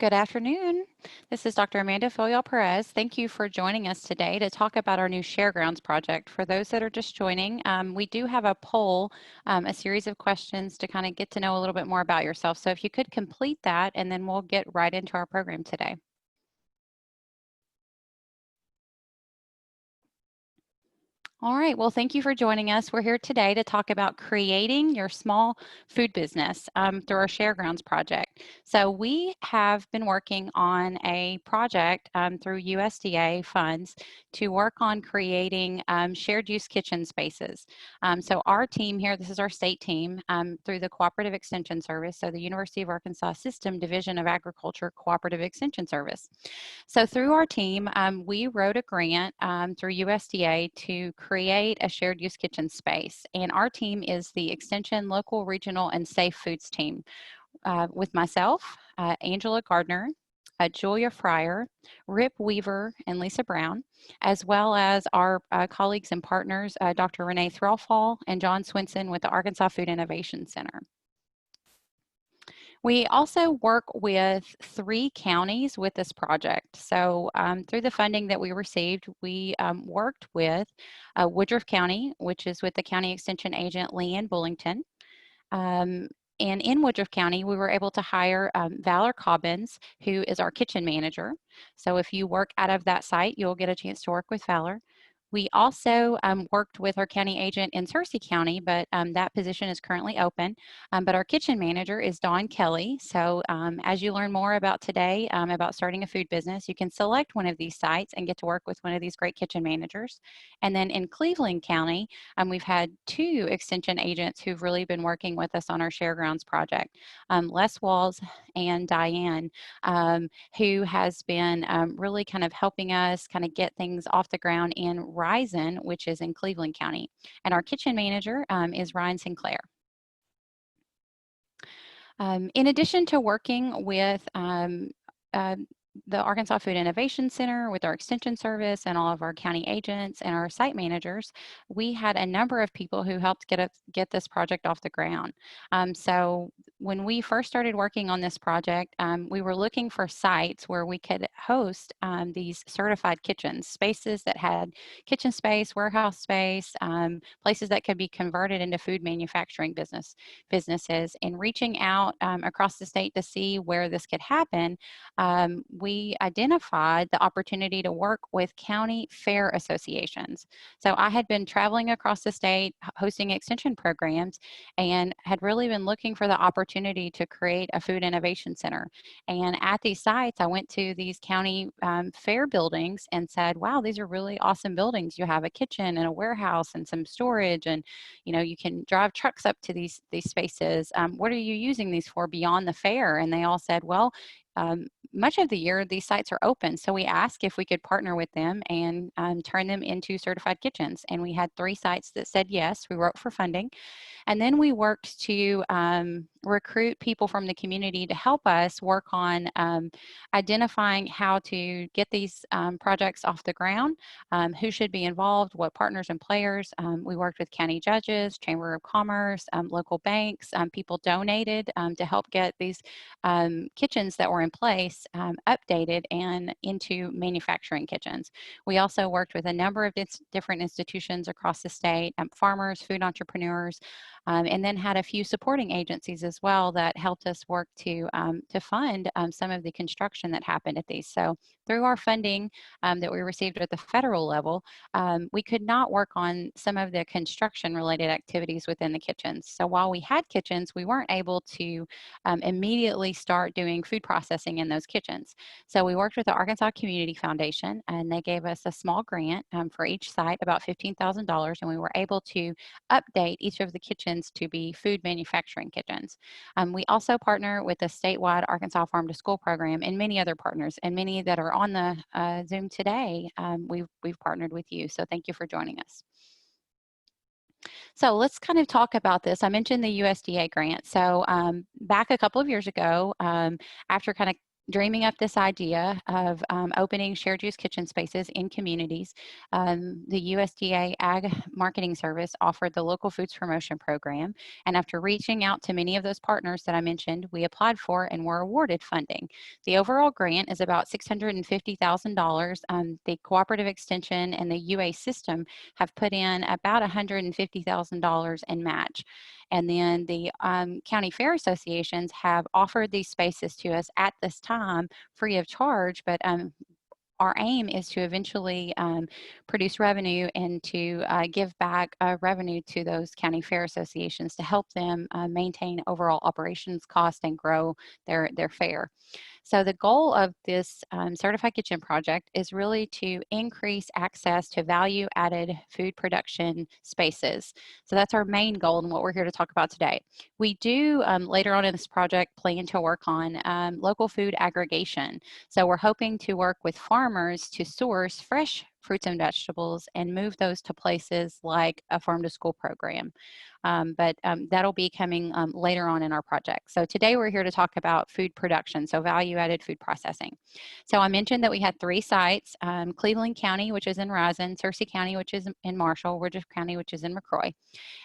Good afternoon. This is Dr. Amanda Filial Perez. Thank you for joining us today to talk about our new ShareGrounds project. For those that are just joining, we do have a poll, a series of questions to kind of get to know a little bit more about yourself. So if you could complete that, and then we'll get right into our program today. All right, well, thank you for joining us. We're here today to talk about creating your small food business through our ShareGrounds project. So we have been working on a project through USDA funds to work on creating shared use kitchen spaces. So our team here, this is our state team through the Cooperative Extension Service, so the University of Arkansas System Division of Agriculture Cooperative Extension Service. So through our team, we wrote a grant through USDA to create a shared use kitchen space. And our team is the Extension Local, Regional, and Safe Foods team with myself, Angela Gardner, Julia Fryer, Rip Weaver, and Lisa Brown, as well as our colleagues and partners, Dr. Renee Threlfall and John Swinson with the Arkansas Food Innovation Center. We also work with 3 counties with this project. So through the funding that we received, we worked with Woodruff County, which is with the county extension agent Leanne Bullington. And in Woodruff County, we were able to hire Valor Cobbins, who is our kitchen manager. So if you work out of that site, you'll get a chance to work with Valor. We also worked with our county agent in Searcy County, but that position is currently open. But our kitchen manager is Dawn Kelly. So as you learn more about today about starting a food business, you can select one of these sites and get to work with one of these great kitchen managers. And then in Cleveland County, we've had 2 extension agents who've really been working with us on our ShareGrounds project, Les Walls and Diane, who has been really kind of helping us kind of get things off the ground in Risen, which is in Cleveland County. And our kitchen manager is Ryan Sinclair. In addition to working with the Arkansas Food Innovation Center with our extension service and all of our county agents and our site managers, we had a number of people who helped get this project off the ground. So when we first started working on this project, we were looking for sites where we could host these certified kitchens, spaces that had kitchen space, warehouse space, places that could be converted into food manufacturing businesses. And reaching out across the state to see where this could happen, we identified the opportunity to work with county fair associations. So I had been traveling across the state hosting extension programs and had really been looking for the opportunity to create a food innovation center. And at these sites, I went to these county fair buildings and said, wow, these are really awesome buildings. You have a kitchen and a warehouse and some storage, and you can drive trucks up to these spaces. What are you using these for beyond the fair? And they all said, well, much of the year these sites are open, so we asked if we could partner with them and turn them into certified kitchens. And we had 3 sites that said yes. We wrote for funding, and then we worked to recruit people from the community to help us work on identifying how to get these projects off the ground, who should be involved, what partners and players. We worked with county judges, Chamber of Commerce, local banks. People donated to help get these kitchens that were in place updated and into manufacturing kitchens. We also worked with a number of different institutions across the state, farmers, food entrepreneurs, and then had a few supporting agencies as well that helped us work to fund some of the construction that happened at these. So through our funding that we received at the federal level, we could not work on some of the construction related activities within the kitchens. So while we had kitchens, we weren't able to immediately start doing food processing in those kitchens. So we worked with the Arkansas Community Foundation, and they gave us a small grant for each site, about $15,000, and we were able to update each of the kitchens to be food manufacturing kitchens. We also partner with the statewide Arkansas Farm to School program and many other partners, and many that are on the Zoom today. We've partnered with you, so thank you for joining us. So let's kind of talk about this. I mentioned the USDA grant. So back a couple of years ago, after kind of dreaming up this idea of opening shared use kitchen spaces in communities. The USDA Ag Marketing Service offered the Local Foods Promotion Program, and after reaching out to many of those partners that I mentioned, we applied for and were awarded funding. The overall grant is about $650,000. The Cooperative Extension and the UA system have put in about $150,000 in match. And then the county fair associations have offered these spaces to us at this time free of charge, but our aim is to eventually produce revenue and to give back revenue to those county fair associations to help them maintain overall operations cost and grow their fair. So the goal of this Certified Kitchen project is really to increase access to value-added food production spaces. So that's our main goal and what we're here to talk about today. We do later on in this project plan to work on local food aggregation. So we're hoping to work with farmers to source fresh fruits and vegetables and move those to places like a farm to school program. But that'll be coming later on in our project. So today we're here to talk about food production, so value-added food processing. So I mentioned that we had 3 sites, Cleveland County, which is in Rising, Searcy County, which is in Marshall, Woodruff County, which is in McCroy.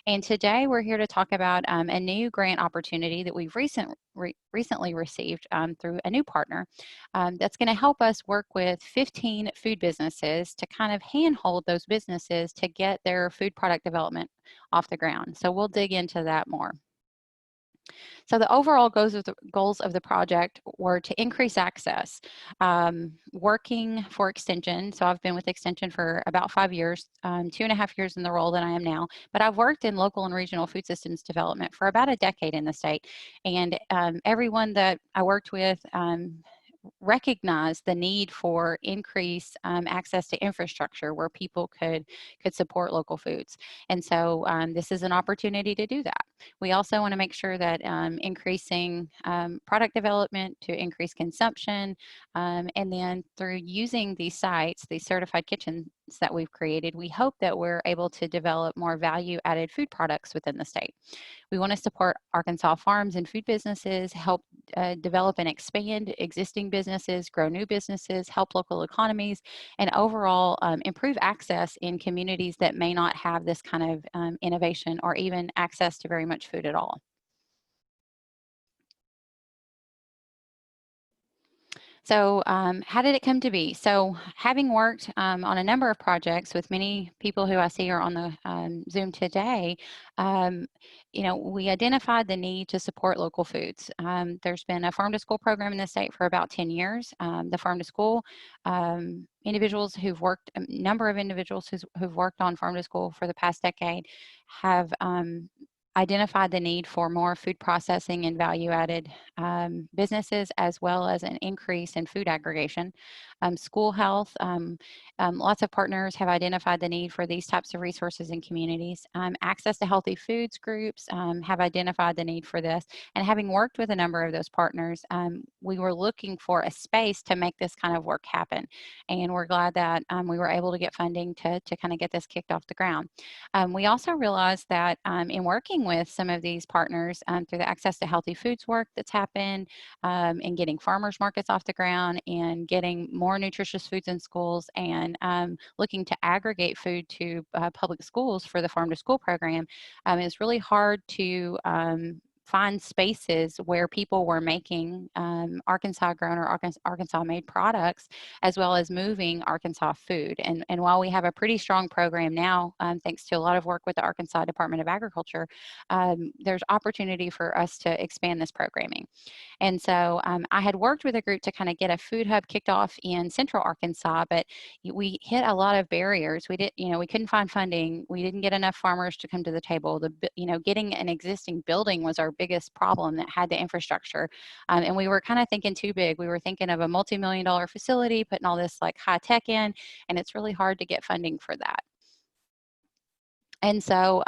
And today we're here to talk about a new grant opportunity that we've recently received through a new partner that's going to help us work with 15 food businesses to kind of handhold those businesses to get their food product development off the ground. So we'll dig into that more. So the overall goals of the project were to increase access, working for Extension. So I've been with Extension for about 5 years, 2.5 years in the role that I am now, but I've worked in local and regional food systems development for about a decade in the state. And everyone that I worked with recognize the need for increased access to infrastructure where people could support local foods. And so this is an opportunity to do that. We also want to make sure that increasing product development to increase consumption, and then through using these sites, these certified kitchens that we've created, we hope that we're able to develop more value-added food products within the state. We want to support Arkansas farms and food businesses, help develop and expand existing businesses, grow new businesses, help local economies, and overall improve access in communities that may not have this kind of innovation or even access to very much food at all. So how did it come to be? So having worked on a number of projects with many people who I see are on the Zoom today, we identified the need to support local foods. There's been a farm to school program in the state for about 10 years. The farm to school individuals who've worked, a number of individuals who've worked on farm to school for the past decade have identified the need for more food processing and value-added businesses, as well as an increase in food aggregation. School health, lots of partners have identified the need for these types of resources in communities. Access to healthy foods groups have identified the need for this. And having worked with a number of those partners, we were looking for a space to make this kind of work happen. And we're glad that we were able to get funding to kind of get this kicked off the ground. We also realized that in working with some of these partners through the Access to Healthy Foods work that's happened, and getting farmers markets off the ground and getting more nutritious foods in schools, and looking to aggregate food to public schools for the farm to school program, it's really hard to find spaces where people were making Arkansas grown or Arkansas made products, as well as moving Arkansas food. And while we have a pretty strong program now, thanks to a lot of work with the Arkansas Department of Agriculture, there's opportunity for us to expand this programming. And so I had worked with a group to kind of get a food hub kicked off in Central Arkansas, but we hit a lot of barriers. We couldn't find funding. We didn't get enough farmers to come to the table. Getting an existing building was our biggest problem that had the infrastructure. And we were kind of thinking too big. We were thinking of a multi-million-dollar facility, putting all this like high tech in, and it's really hard to get funding for that. And so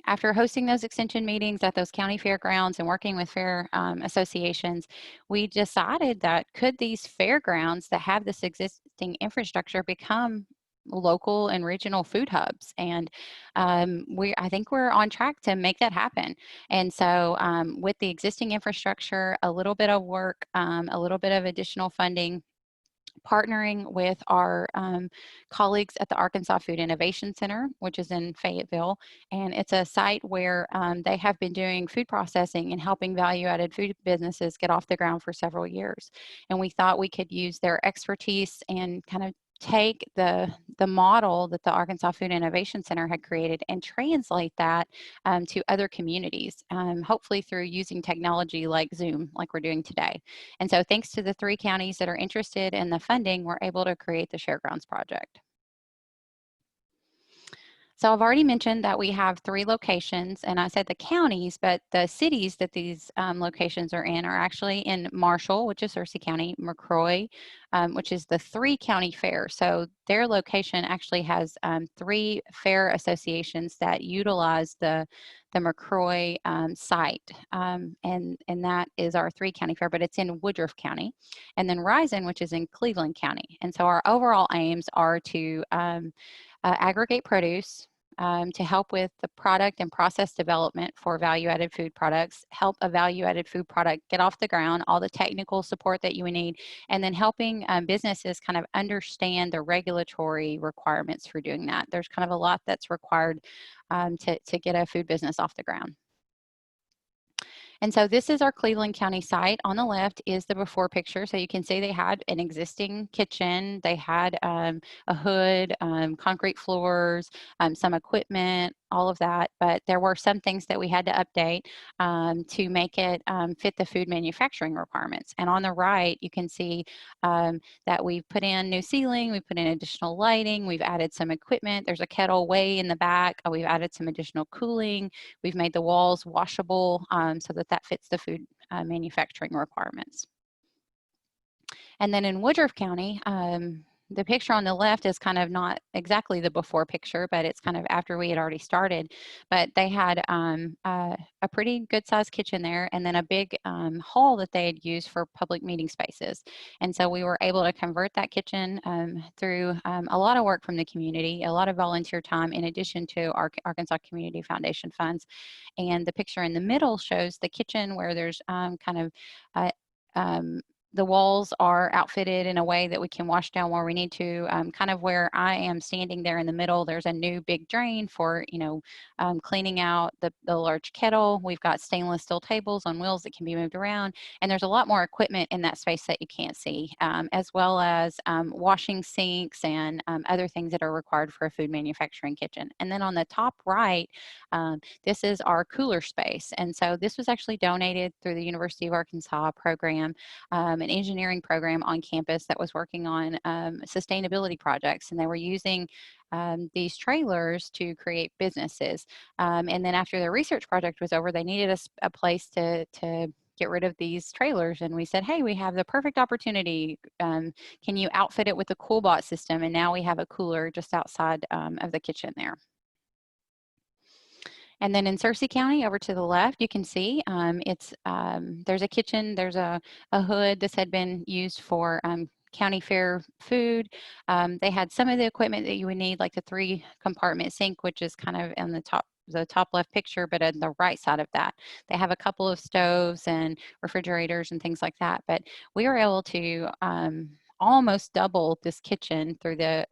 after hosting those extension meetings at those county fairgrounds and working with fair associations, we decided that could these fairgrounds that have this existing infrastructure become local and regional food hubs. And I think we're on track to make that happen. And so with the existing infrastructure, a little bit of work, a little bit of additional funding, partnering with our colleagues at the Arkansas Food Innovation Center, which is in Fayetteville. And it's a site where they have been doing food processing and helping value-added food businesses get off the ground for several years. And we thought we could use their expertise and kind of take the model that the Arkansas Food Innovation Center had created and translate that to other communities, hopefully through using technology like Zoom, like we're doing today. And so thanks to the 3 counties that are interested in the funding, we're able to create the Sharegrounds project. So I've already mentioned that we have 3 locations, and I said the counties, but the cities that these locations are in are actually in Marshall, which is Searcy County, McCroy, which is the 3-county fair. So their location actually has 3 fair associations that utilize the McCroy site, and that is our 3-county fair, but it's in Woodruff County, and then Risen, which is in Cleveland County. And so our overall aims are to aggregate produce, to help with the product and process development for value-added food products, help a value-added food product get off the ground, all the technical support that you would need, and then helping businesses kind of understand the regulatory requirements for doing that. There's kind of a lot that's required to get a food business off the ground. And so this is our Cleveland County site. On the left is the before picture. So you can see they had an existing kitchen. They had a hood, concrete floors, some equipment, all of that. But there were some things that we had to update to make it fit the food manufacturing requirements. And on the right, you can see that we've put in new ceiling, we've put in additional lighting, we've added some equipment. There's a kettle way in the back. We've added some additional cooling. We've made the walls washable so that fits the food manufacturing requirements. And then in Woodruff County, the picture on the left is kind of not exactly the before picture, but it's kind of after we had already started. But they had a pretty good sized kitchen there, and then a big hall that they had used for public meeting spaces. And so we were able to convert that kitchen through a lot of work from the community, a lot of volunteer time, in addition to our Arkansas Community Foundation funds. And the picture in the middle shows the kitchen where there's kind of the walls are outfitted in a way that we can wash down where we need to. Kind of where I am standing there in the middle, there's a new big drain for, cleaning out the large kettle. We've got stainless steel tables on wheels that can be moved around. And there's a lot more equipment in that space that you can't see, as well as washing sinks and other things that are required for a food manufacturing kitchen. And then on the top right, this is our cooler space. And so this was actually donated through the University of Arkansas program, an engineering program on campus that was working on sustainability projects, and they were using these trailers to create businesses. And then after the research project was over, they needed a place to get rid of these trailers. And we said, hey, we have the perfect opportunity. Can you outfit it with a CoolBot system? And now we have a cooler just outside of the kitchen there. And then in Searcy County, over to the left, you can see there's a kitchen, there's a hood. This had been used for county fair food. They had some of the equipment that you would need, like the 3-compartment sink, which is kind of in the top left picture, but on the right side of that, they have a couple of stoves and refrigerators and things like that. But we were able to almost double this kitchen through the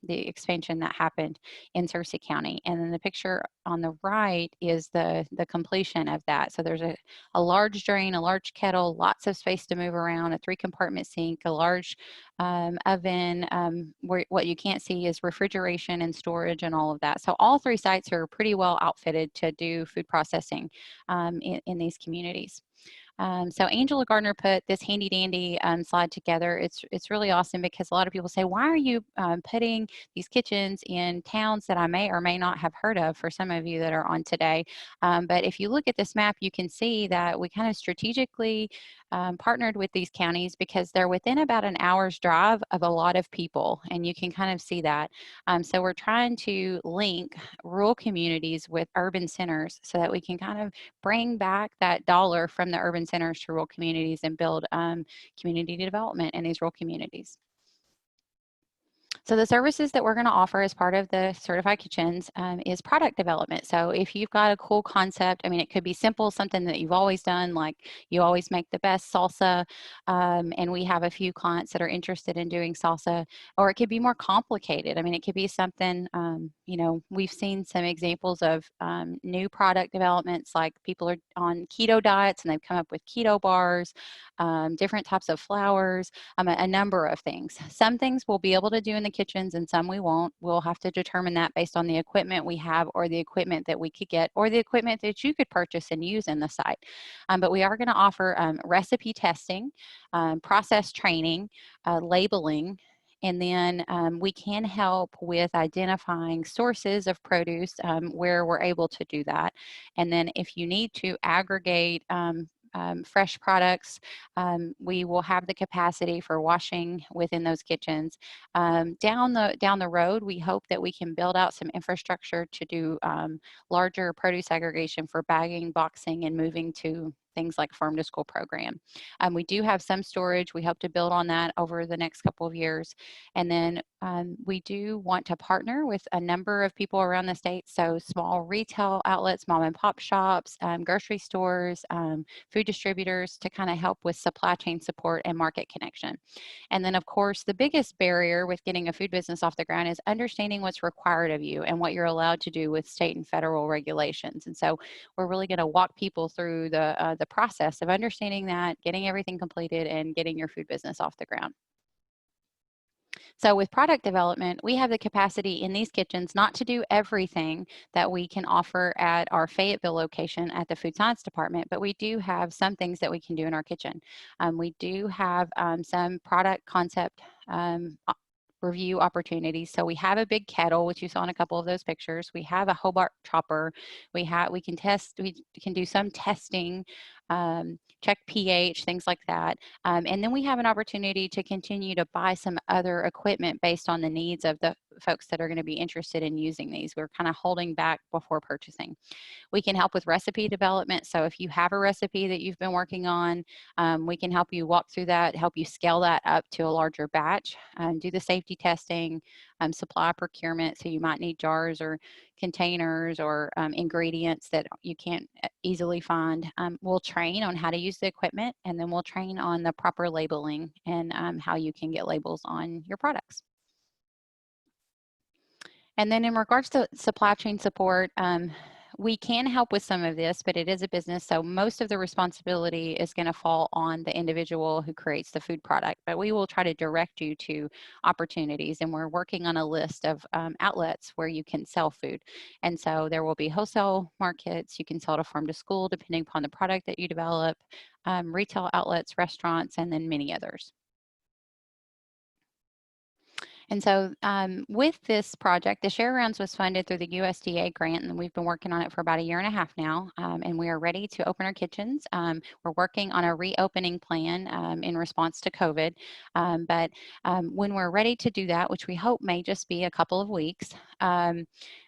expansion that happened in Searcy County. And then the picture on the right is the completion of that. So there's a large drain, a large kettle, lots of space to move around, a 3-compartment sink, a large oven. Where what you can't see is refrigeration and storage and all of that. So all 3 sites are pretty well outfitted to do food processing in these communities. So Angela Gardner put this handy dandy slide together. It's really awesome because a lot of people say, why are you putting these kitchens in towns that I may or may not have heard of, for some of you that are on today. But if you look at this map, you can see that we kind of strategically partnered with these counties because they're within about an hour's drive of a lot of people, and you can kind of see that. So we're trying to link rural communities with urban centers so that we can kind of bring back that dollar from the urban centers to rural communities and build community development in these rural communities. So the services that we're going to offer as part of the Certified Kitchens is product development. So if you've got a cool concept, I mean, it could be simple, something that you've always done, like you always make the best salsa, and we have a few clients that are interested in doing salsa, or it could be more complicated. I mean, it could be something, you know, we've seen some examples of new product developments, like people are on keto diets and they've come up with keto bars, different types of flours, a number of things. Some things we'll be able to do in the kitchens and some we won't. We'll have to determine that based on the equipment we have or the equipment that we could get or the equipment that you could purchase and use in the site. But we are going to offer recipe testing, process training, labeling, and then we can help with identifying sources of produce where we're able to do that. And then if you need to aggregate fresh products, we will have the capacity for washing within those kitchens. Down the road, we hope that we can build out some infrastructure to do larger produce aggregation for bagging, boxing, and moving to things like farm to school program. We do have some storage. We hope to build on that over the next couple of years. And then we do want to partner with a number of people around the state. So small retail outlets, mom and pop shops, grocery stores, food distributors to kind of help with supply chain support and market connection. And then of course, the biggest barrier with getting a food business off the ground is understanding what's required of you and what you're allowed to do with state and federal regulations. And so we're really going to walk people through the process of understanding that, getting everything completed, and getting your food business off the ground. So with product development, we have the capacity in these kitchens not to do everything that we can offer at our Fayetteville location at the Food Science Department, but we do have some things that we can do in our kitchen. We do have some product concept review opportunities. So we have a big kettle, which you saw in a couple of those pictures. We have a Hobart chopper. We can do some testing, check pH, things like that. And then we have an opportunity to continue to buy some other equipment based on the needs of the folks that are going to be interested in using these. We're kind of holding back before purchasing. We can help with recipe development. So if you have a recipe that you've been working on, we can help you walk through that, help you scale that up to a larger batch, do the safety testing, supply procurement. So you might need jars or containers or ingredients that you can't easily find. We'll train on how to use the equipment, and then we'll train on the proper labeling and how you can get labels on your products. And then in regards to supply chain support, we can help with some of this, but it is a business, so most of the responsibility is going to fall on the individual who creates the food product. But we will try to direct you to opportunities, and we're working on a list of outlets where you can sell food. And so there will be wholesale markets, you can sell to farm to school depending upon the product that you develop, retail outlets, restaurants, and then many others. And so with this project, the Share Rounds was funded through the USDA grant, and we've been working on it for about a year and a half now, and we are ready to open our kitchens. We're working on a reopening plan in response to COVID, but when we're ready to do that, which we hope may just be a couple of weeks,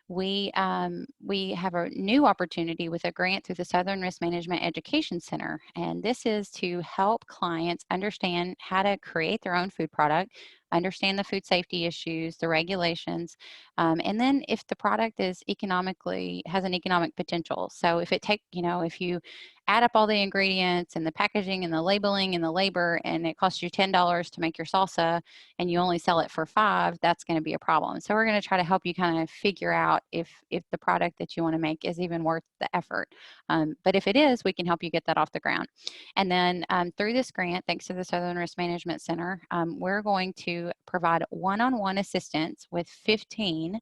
we have a new opportunity with a grant through the Southern Risk Management Education Center, and this is to help clients understand how to create their own food product, understand the food safety issues, the regulations, and then if the product is has an economic potential. So if if you add up all the ingredients and the packaging and the labeling and the labor, and it costs you $10 to make your salsa and you only sell it for $5, that's going to be a problem. So we're going to try to help you kind of figure out if the product that you want to make is even worth the effort. But if it is, we can help you get that off the ground. And then through this grant, thanks to the Southern Risk Management Center, we're going to provide one-on-one assistance with 15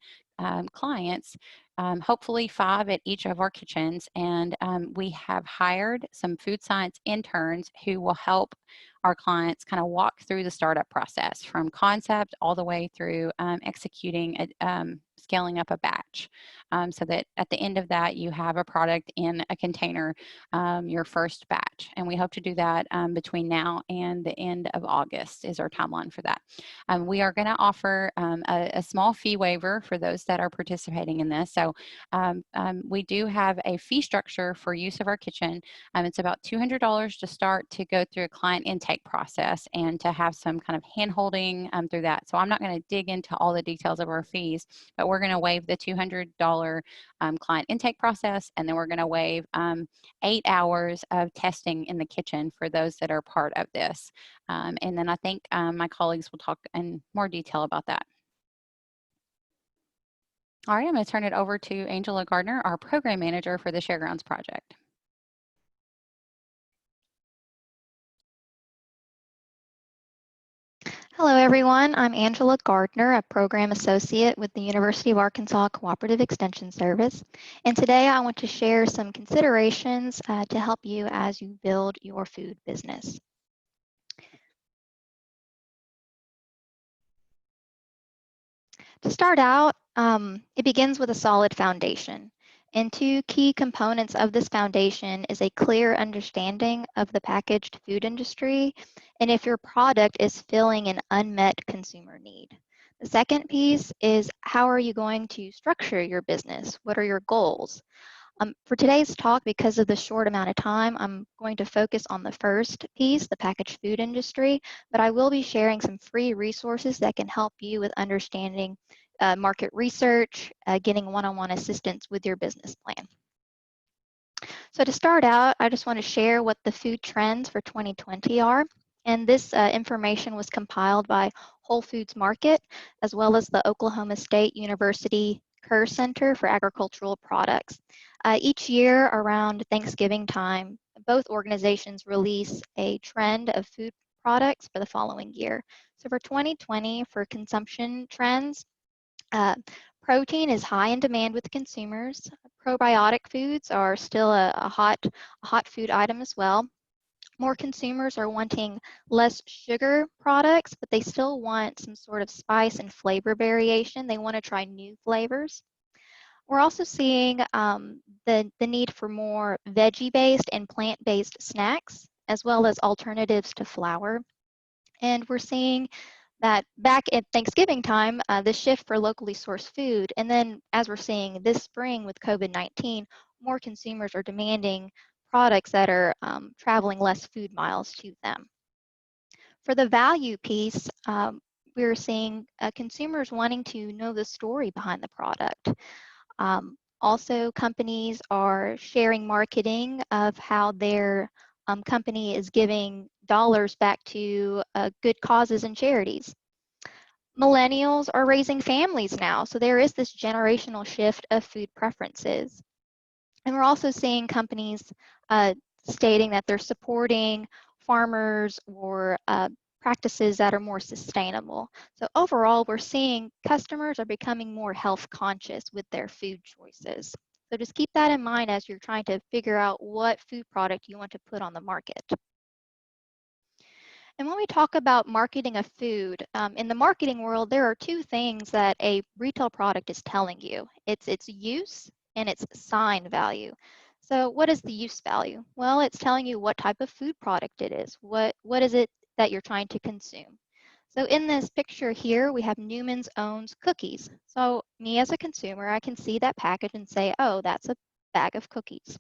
clients, hopefully 5 at each of our kitchens. And we have hired some food science interns who will help our clients kind of walk through the startup process from concept all the way through executing scaling up a batch, so that at the end of that, you have a product in a container, your first batch. And we hope to do that between now and the end of August is our timeline for that. We are going to offer a small fee waiver for those that are participating in this. So we do have a fee structure for use of our kitchen. It's about $200 to start to go through a client intake process and to have some kind of hand holding through that. So I'm not going to dig into all the details of our fees, but we're going to waive the $200 client intake process, and then we're going to waive 8 hours of testing in the kitchen for those that are part of this. And then I think my colleagues will talk in more detail about that. All right, I'm going to turn it over to Angela Gardner, our program manager for the Sharegrounds project. Hello, everyone. I'm Angela Gardner, a program associate with the University of Arkansas Cooperative Extension Service. And today I want to share some considerations to help you as you build your food business. To start out, it begins with a solid foundation. And two key components of this foundation is a clear understanding of the packaged food industry and if your product is filling an unmet consumer need. The second piece is how are you going to structure your business? What are your goals? For today's talk, because of the short amount of time, I'm going to focus on the first piece, the packaged food industry, but I will be sharing some free resources that can help you with understanding market research, getting one-on-one assistance with your business plan. So to start out, I just want to share what the food trends for 2020 are. And this information was compiled by Whole Foods Market, as well as the Oklahoma State University Kerr Center for Agricultural Products. Each year around Thanksgiving time, both organizations release a trend of food products for the following year. So for 2020, for consumption trends, protein is high in demand with consumers. Probiotic foods are still a hot food item as well. More consumers are wanting less sugar products, but they still want some sort of spice and flavor variation. They want to try new flavors. We're also seeing the need for more veggie-based and plant-based snacks, as well as alternatives to flour. And we're seeing that back at Thanksgiving time, the shift for locally sourced food. And then as we're seeing this spring with COVID-19, more consumers are demanding products that are traveling less food miles to them. For the value piece, we're seeing consumers wanting to know the story behind the product. Also, companies are sharing marketing of how their company is giving dollars back to good causes and charities. Millennials are raising families now, so there is this generational shift of food preferences. And we're also seeing companies stating that they're supporting farmers or practices that are more sustainable. So overall, we're seeing customers are becoming more health conscious with their food choices. So just keep that in mind as you're trying to figure out what food product you want to put on the market. And when we talk about marketing of food, in the marketing world, there are two things that a retail product is telling you. It's its use and its sign value. So what is the use value? Well, it's telling you what type of food product it is. What is it that you're trying to consume? So in this picture here, we have Newman's Owns cookies. So me as a consumer, I can see that package and say, oh, that's a bag of cookies.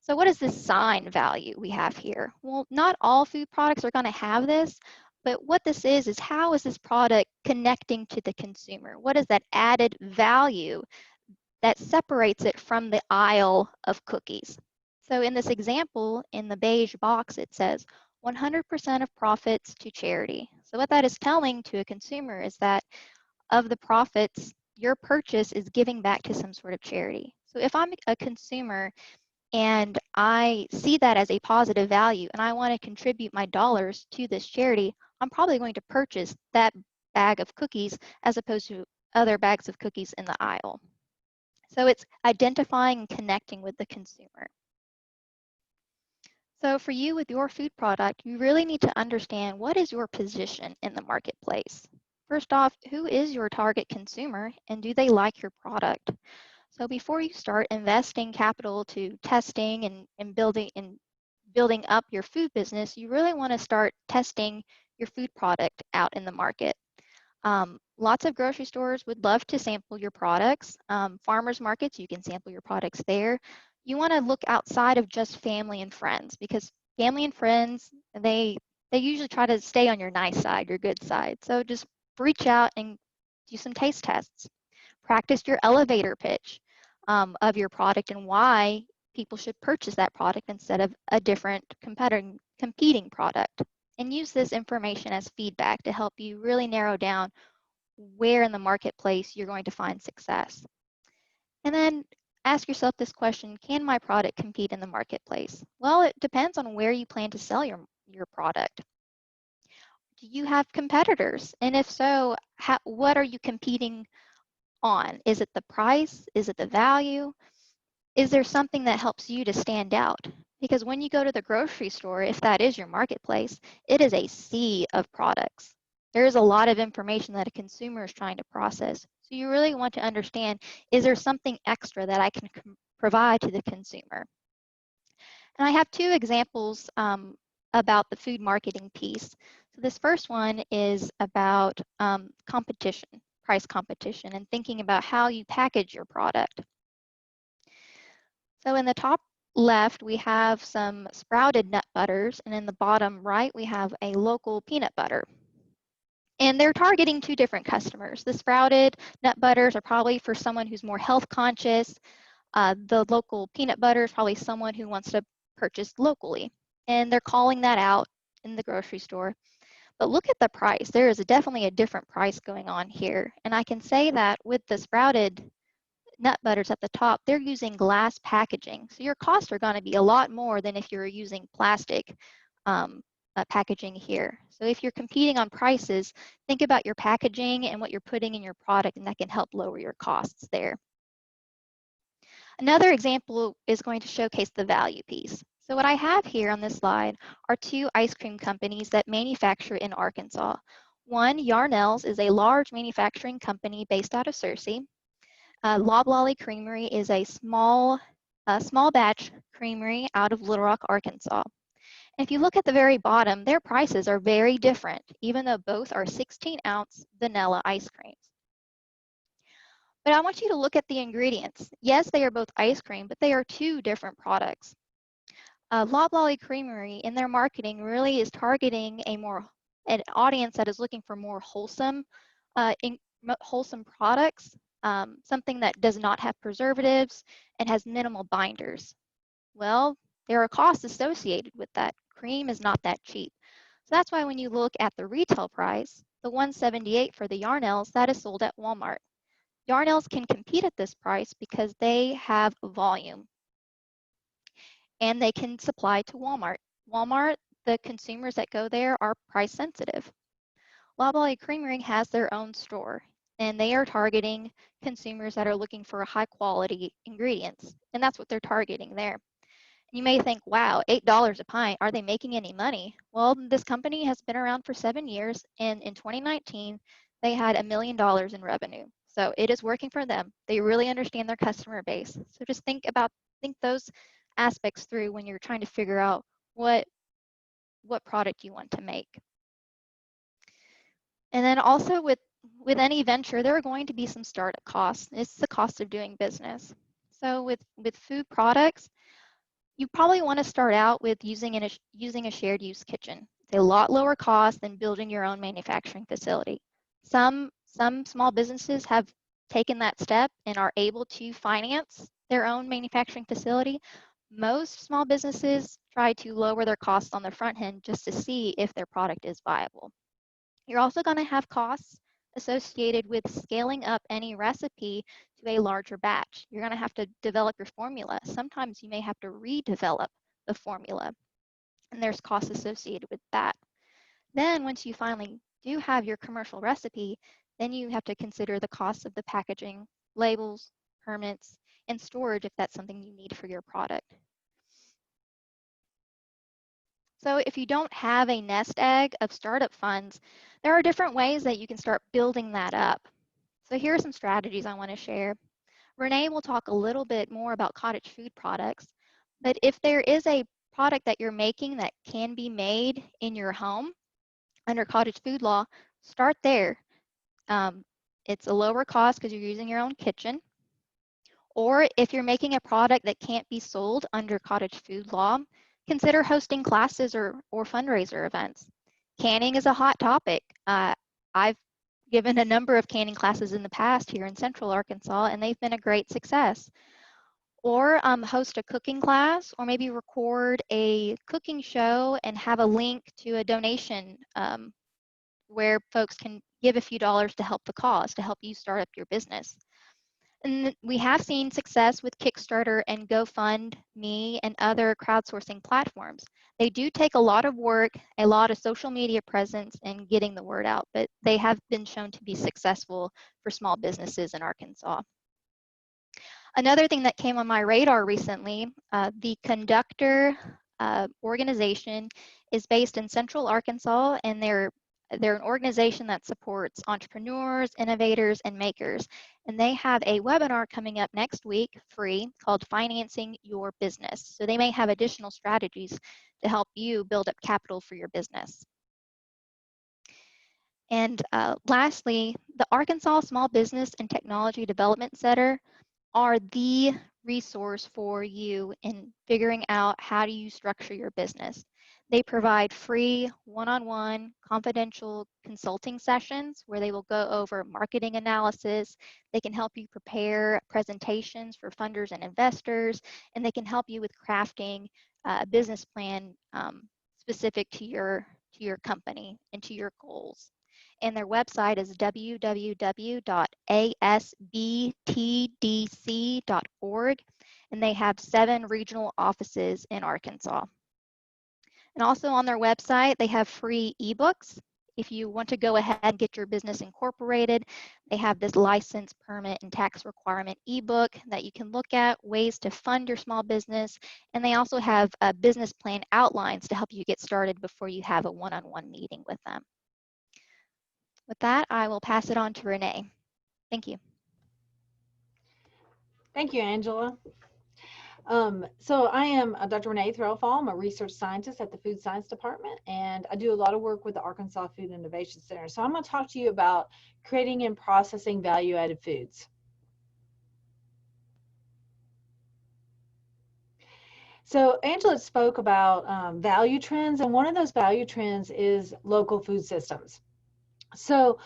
So what is this sign value we have here? Well, not all food products are going to have this, but what this is how is this product connecting to the consumer? What is that added value that separates it from the aisle of cookies? So in this example, in the beige box, it says 100% of profits to charity. So what that is telling to a consumer is that of the profits, your purchase is giving back to some sort of charity. So if I'm a consumer and I see that as a positive value and I want to contribute my dollars to this charity, I'm probably going to purchase that bag of cookies as opposed to other bags of cookies in the aisle. So it's identifying and connecting with the consumer. So for you with your food product, you really need to understand what is your position in the marketplace. First off, who is your target consumer and do they like your product? So before you start investing capital to testing and building up your food business, you really want to start testing your food product out in the market. Lots of grocery stores would love to sample your products. Farmers markets, you can sample your products there. You want to look outside of just family and friends, because family and friends, they usually try to stay on your nice side, your good side. So just reach out and do some taste tests. Practice your elevator pitch of your product and why people should purchase that product instead of a different competing product. And use this information as feedback to help you really narrow down where in the marketplace you're going to find success. And then ask yourself this question: can my product compete in the marketplace? Well, it depends on where you plan to sell your product. Do you have competitors? And if so, what are you competing on? Is it the price? Is it the value? Is there something that helps you to stand out? Because when you go to the grocery store, if that is your marketplace, it is a sea of products. There is a lot of information that a consumer is trying to process. So you really want to understand, is there something extra that I can provide to the consumer? And I have two examples about the food marketing piece. So this first one is about competition, price competition, and thinking about how you package your product. So in the top left, we have some sprouted nut butters, and in the bottom right, we have a local peanut butter. And they're targeting two different customers. The sprouted nut butters are probably for someone who's more health conscious. The local peanut butter is probably someone who wants to purchase locally. And they're calling that out in the grocery store. But look at the price. There is definitely a different price going on here. And I can say that with the sprouted nut butters at the top, they're using glass packaging. So your costs are going to be a lot more than if you're using plastic packaging here. So if you're competing on prices, think about your packaging and what you're putting in your product, and that can help lower your costs there. Another example is going to showcase the value piece. So what I have here on this slide are two ice cream companies that manufacture in Arkansas. One, Yarnell's, is a large manufacturing company based out of Searcy. Loblolly Creamery is a small batch creamery out of Little Rock, Arkansas. And if you look at the very bottom, their prices are very different, even though both are 16-ounce vanilla ice creams. But I want you to look at the ingredients. Yes, they are both ice cream, but they are two different products. Loblolly Creamery, in their marketing, really is targeting an audience that is looking for more wholesome products, something that does not have preservatives and has minimal binders. Well, there are costs associated with that. Cream is not that cheap. So that's why when you look at the retail price, the $1.78 for the Yarnell's, that is sold at Walmart. Yarnell's can compete at this price because they have volume and they can supply to Walmart. Walmart, the consumers that go there are price sensitive. Loblolly Creamery has their own store, and they are targeting consumers that are looking for high quality ingredients, and that's what they're targeting there. You may think, wow, $8 a pint, are they making any money? Well, this company has been around for 7 years, and in 2019, they had $1 million in revenue. So it is working for them. They really understand their customer base. So just think those aspects through when you're trying to figure out what product you want to make. And then also with any venture, there are going to be some startup costs. It's the cost of doing business. So with food products, you probably want to start out with using a shared use kitchen. It's a lot lower cost than building your own manufacturing facility. Some small businesses have taken that step and are able to finance their own manufacturing facility. Most small businesses try to lower their costs on the front end just to see if their product is viable. You're also going to have costs associated with scaling up any recipe to a larger batch. You're going to have to develop your formula. Sometimes you may have to redevelop the formula, and there's costs associated with that. Then once you finally do have your commercial recipe, then you have to consider the cost of the packaging, labels, permits, and storage if that's something you need for your product. So if you don't have a nest egg of startup funds, there are different ways that you can start building that up. So here are some strategies I want to share. Renee will talk a little bit more about cottage food products, but if there is a product that you're making that can be made in your home under cottage food law, start there. It's a lower cost because you're using your own kitchen. Or if you're making a product that can't be sold under cottage food law, consider hosting classes or fundraiser events. Canning is a hot topic. I've given a number of canning classes in the past here in Central Arkansas, and they've been a great success. Or host a cooking class, or maybe record a cooking show and have a link to a donation where folks can give a few dollars to help the cause, to help you start up your business. And we have seen success with Kickstarter and GoFundMe and other crowdsourcing platforms. They do take a lot of work, a lot of social media presence, and getting the word out, but they have been shown to be successful for small businesses in Arkansas. Another thing that came on my radar recently, the Conductor organization is based in Central Arkansas, and they're an organization that supports entrepreneurs, innovators, and makers. And they have a webinar coming up next week, free, called Financing Your Business. So they may have additional strategies to help you build up capital for your business. And lastly, the Arkansas Small Business and Technology Development Center are the resource for you in figuring out how do you structure your business. They provide free one-on-one confidential consulting sessions where they will go over marketing analysis. They can help you prepare presentations for funders and investors, and they can help you with crafting a business plan specific to your company and to your goals. And their website is www.asbtdc.org, and they have 7 regional offices in Arkansas. And also on their website, they have free ebooks. If you want to go ahead and get your business incorporated, they have this license, permit, and tax requirement ebook that you can look at, ways to fund your small business, and they also have business plan outlines to help you get started before you have a one-on-one meeting with them. With that, I will pass it on to Renee. Thank you. Thank you, Angela. So I am Dr. Renee Threlfall. I'm a research scientist at the Food Science Department, and I do a lot of work with the Arkansas Food Innovation Center. So I'm going to talk to you about creating and processing value-added foods. So Angela spoke about value trends, and one of those value trends is local food systems. So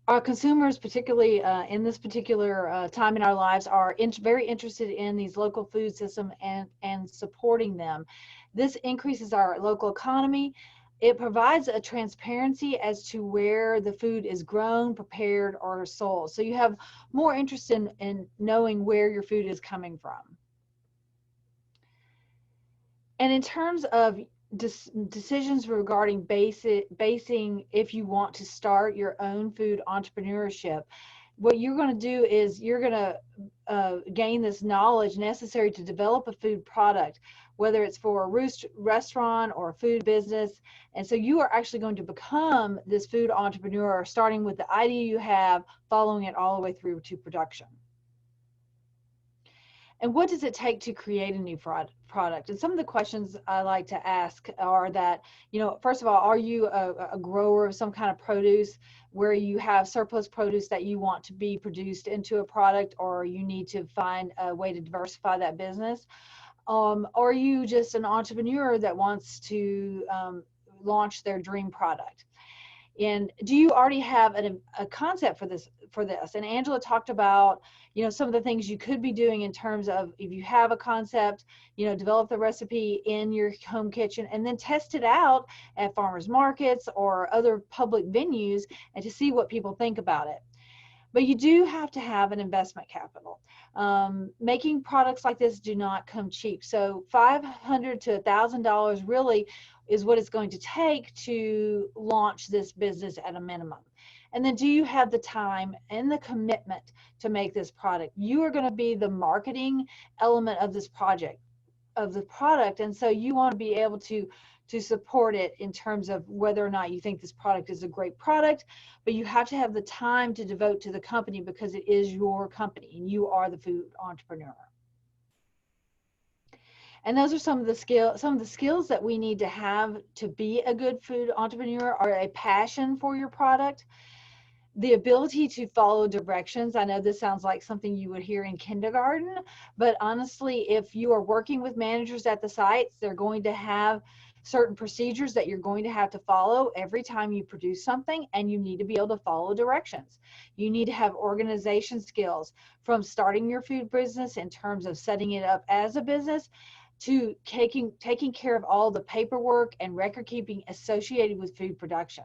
our consumers, particularly in this particular time in our lives, are very interested in these local food systems and supporting them. This increases our local economy. It provides a transparency as to where the food is grown, prepared, or sold. So you have more interest in knowing where your food is coming from. And in terms of decisions regarding basing if you want to start your own food entrepreneurship, what you're going to do is you're going to gain this knowledge necessary to develop a food product, whether it's for a restaurant or a food business. And so you are actually going to become this food entrepreneur, starting with the idea you have, following it all the way through to production. And what does it take to create a new product? And some of the questions I like to ask are that, first of all, are you a grower of some kind of produce where you have surplus produce that you want to be produced into a product, or you need to find a way to diversify that business? Or are you just an entrepreneur that wants to launch their dream product? And do you already have a concept for this? And Angela talked about, some of the things you could be doing in terms of, if you have a concept, develop the recipe in your home kitchen and then test it out at farmers markets or other public venues and to see what people think about it. But you do have to have an investment capital. Making products like this do not come cheap. So $500 to $1,000 really is what it's going to take to launch this business at a minimum. And then do you have the time and the commitment to make this product? You are going to be the marketing element of this product. And so you want to be able to to support it in terms of whether or not you think this product is a great product, but you have to have the time to devote to the company because it is your company and you are the food entrepreneur. And those are some of the skills that we need to have to be a good food entrepreneur are a passion for your product, the ability to follow directions. I know this sounds like something you would hear in kindergarten, but honestly, if you are working with managers at the sites, they're going to have certain procedures that you're going to have to follow every time you produce something, and you need to be able to follow directions. You need to have organization skills from starting your food business in terms of setting it up as a business to taking care of all the paperwork and record keeping associated with food production.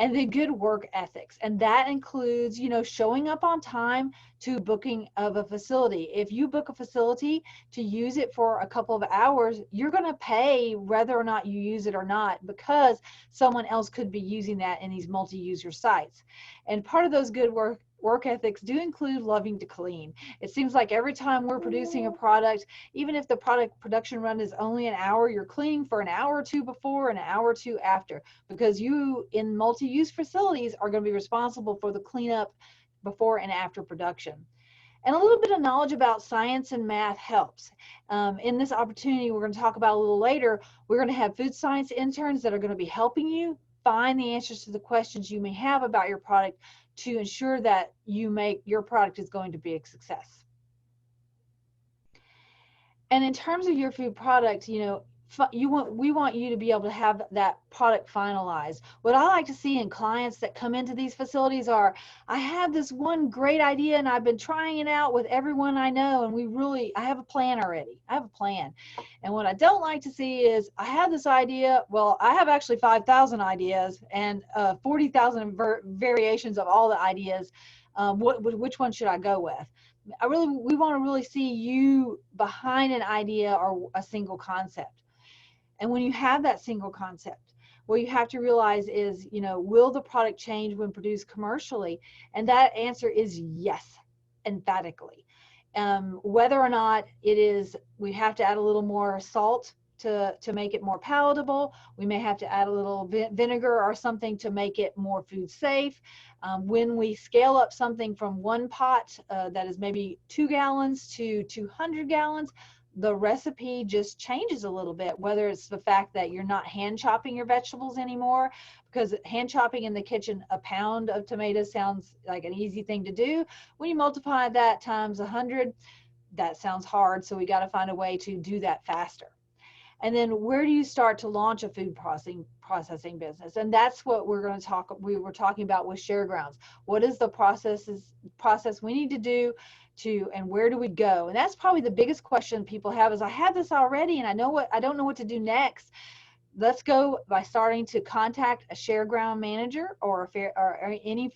And the good work ethics. And that includes, you know, showing up on time to booking of a facility. If you book a facility to use it for a couple of hours, you're going to pay whether or not you use it or not, because someone else could be using that in these multi-user sites. And part of those good work ethics do include loving to clean. It seems like every time we're producing a product, even if the product production run is only an hour, you're cleaning for an hour or two before and an hour or two after, because you in multi-use facilities are going to be responsible for the cleanup before and after production. And a little bit of knowledge about science and math helps. In this opportunity we're going to talk about a little later, we're going to have food science interns that are going to be helping you find the answers to the questions you may have about your product to ensure that your product is going to be a success. And in terms of your food product, you know, we want you to be able to have that product finalized. What I like to see in clients that come into these facilities are, I have this one great idea and I've been trying it out with everyone I know, and I have a plan already. I have a plan. And what I don't like to see is, I have this idea, well, I have actually 5,000 ideas and 40,000 variations of all the ideas. Which one should I go with? We want to really see you behind an idea or a single concept. And when you have that single concept, what you have to realize is, you know, will the product change when produced commercially? And that answer is yes, emphatically. Whether or not it is, we have to add a little more salt to make it more palatable. We may have to add a little vinegar or something to make it more food safe. When we scale up something from one pot that is maybe 2 gallons to 200 gallons, the recipe just changes a little bit, whether it's the fact that you're not hand chopping your vegetables anymore, because hand chopping in the kitchen, a pound of tomatoes sounds like an easy thing to do. When you multiply that times 100, that sounds hard. So we got to find a way to do that faster. And then where do you start to launch a food processing business? And that's what we were talking about with ShareGrounds. What is the process we need to do and where do we go? And that's probably the biggest question people have is, I have this already and I don't know what to do next. Let's go by starting to contact a ShareGround manager or any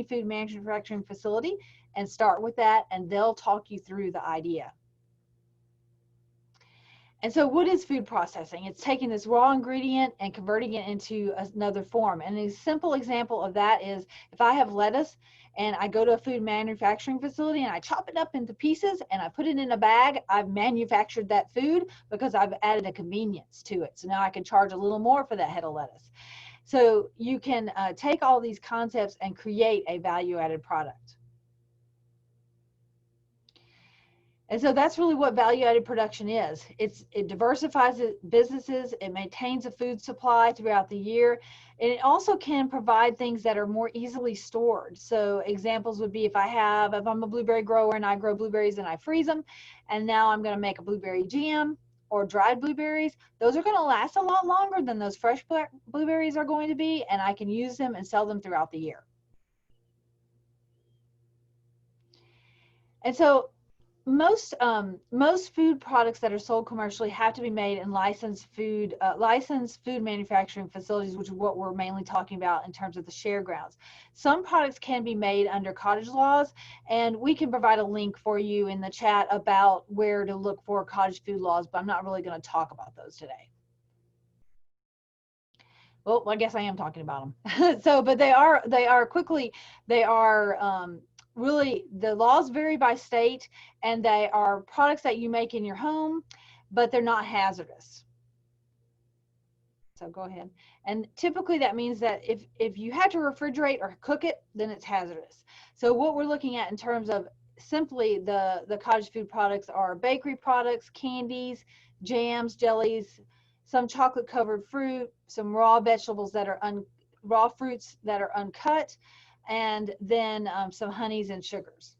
food manufacturing facility and start with that, and they'll talk you through the idea. And so what is food processing? It's taking this raw ingredient and converting it into another form. And a simple example of that is, if I have lettuce and I go to a food manufacturing facility and I chop it up into pieces and I put it in a bag, I've manufactured that food because I've added a convenience to it. So now I can charge a little more for that head of lettuce. So you can take all these concepts and create a value-added product. And so that's really what value-added production is. It diversifies businesses, it maintains a food supply throughout the year, and it also can provide things that are more easily stored. So examples would be, if I'm a blueberry grower and I grow blueberries and I freeze them, and now I'm going to make a blueberry jam or dried blueberries, those are going to last a lot longer than those fresh blueberries are going to be, and I can use them and sell them throughout the year. And so most food products that are sold commercially have to be made in licensed food manufacturing facilities, which is what we're mainly talking about in terms of the ShareGrounds. Some products can be made under cottage laws, and we can provide a link for you in the chat about where to look for cottage food laws, but I'm not really going to talk about those today. Well, I guess I am talking about them. So, but they are really, the laws vary by state, and they are products that you make in your home, but they're not hazardous. So go ahead. And typically that means that if you had to refrigerate or cook it, then it's hazardous. So what we're looking at in terms of simply the cottage food products are bakery products, candies, jams, jellies, some chocolate covered fruit, some raw vegetables that are raw fruits that are uncut, and then some honeys and sugars.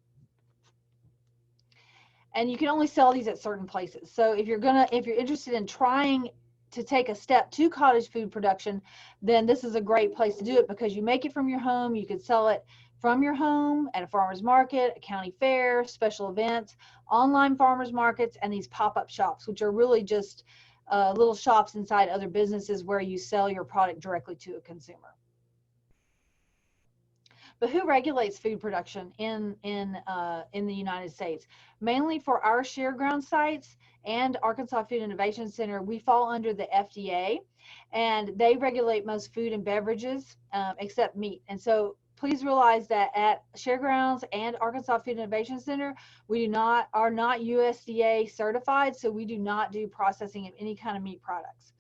And you can only sell these at certain places. So if you're interested in trying to take a step to cottage food production, then this is a great place to do it, because you make it from your home. You could sell it from your home at a farmer's market, a county fair, special events, online farmers markets, and these pop-up shops, which are really just little shops inside other businesses where you sell your product directly to a consumer. But who regulates food production in the United States? Mainly for our share ground sites and Arkansas Food Innovation Center, we fall under the FDA, and they regulate most food and beverages except meat. And so please realize that at share grounds and Arkansas Food Innovation Center, we are not USDA certified, so we do not do processing of any kind of meat products.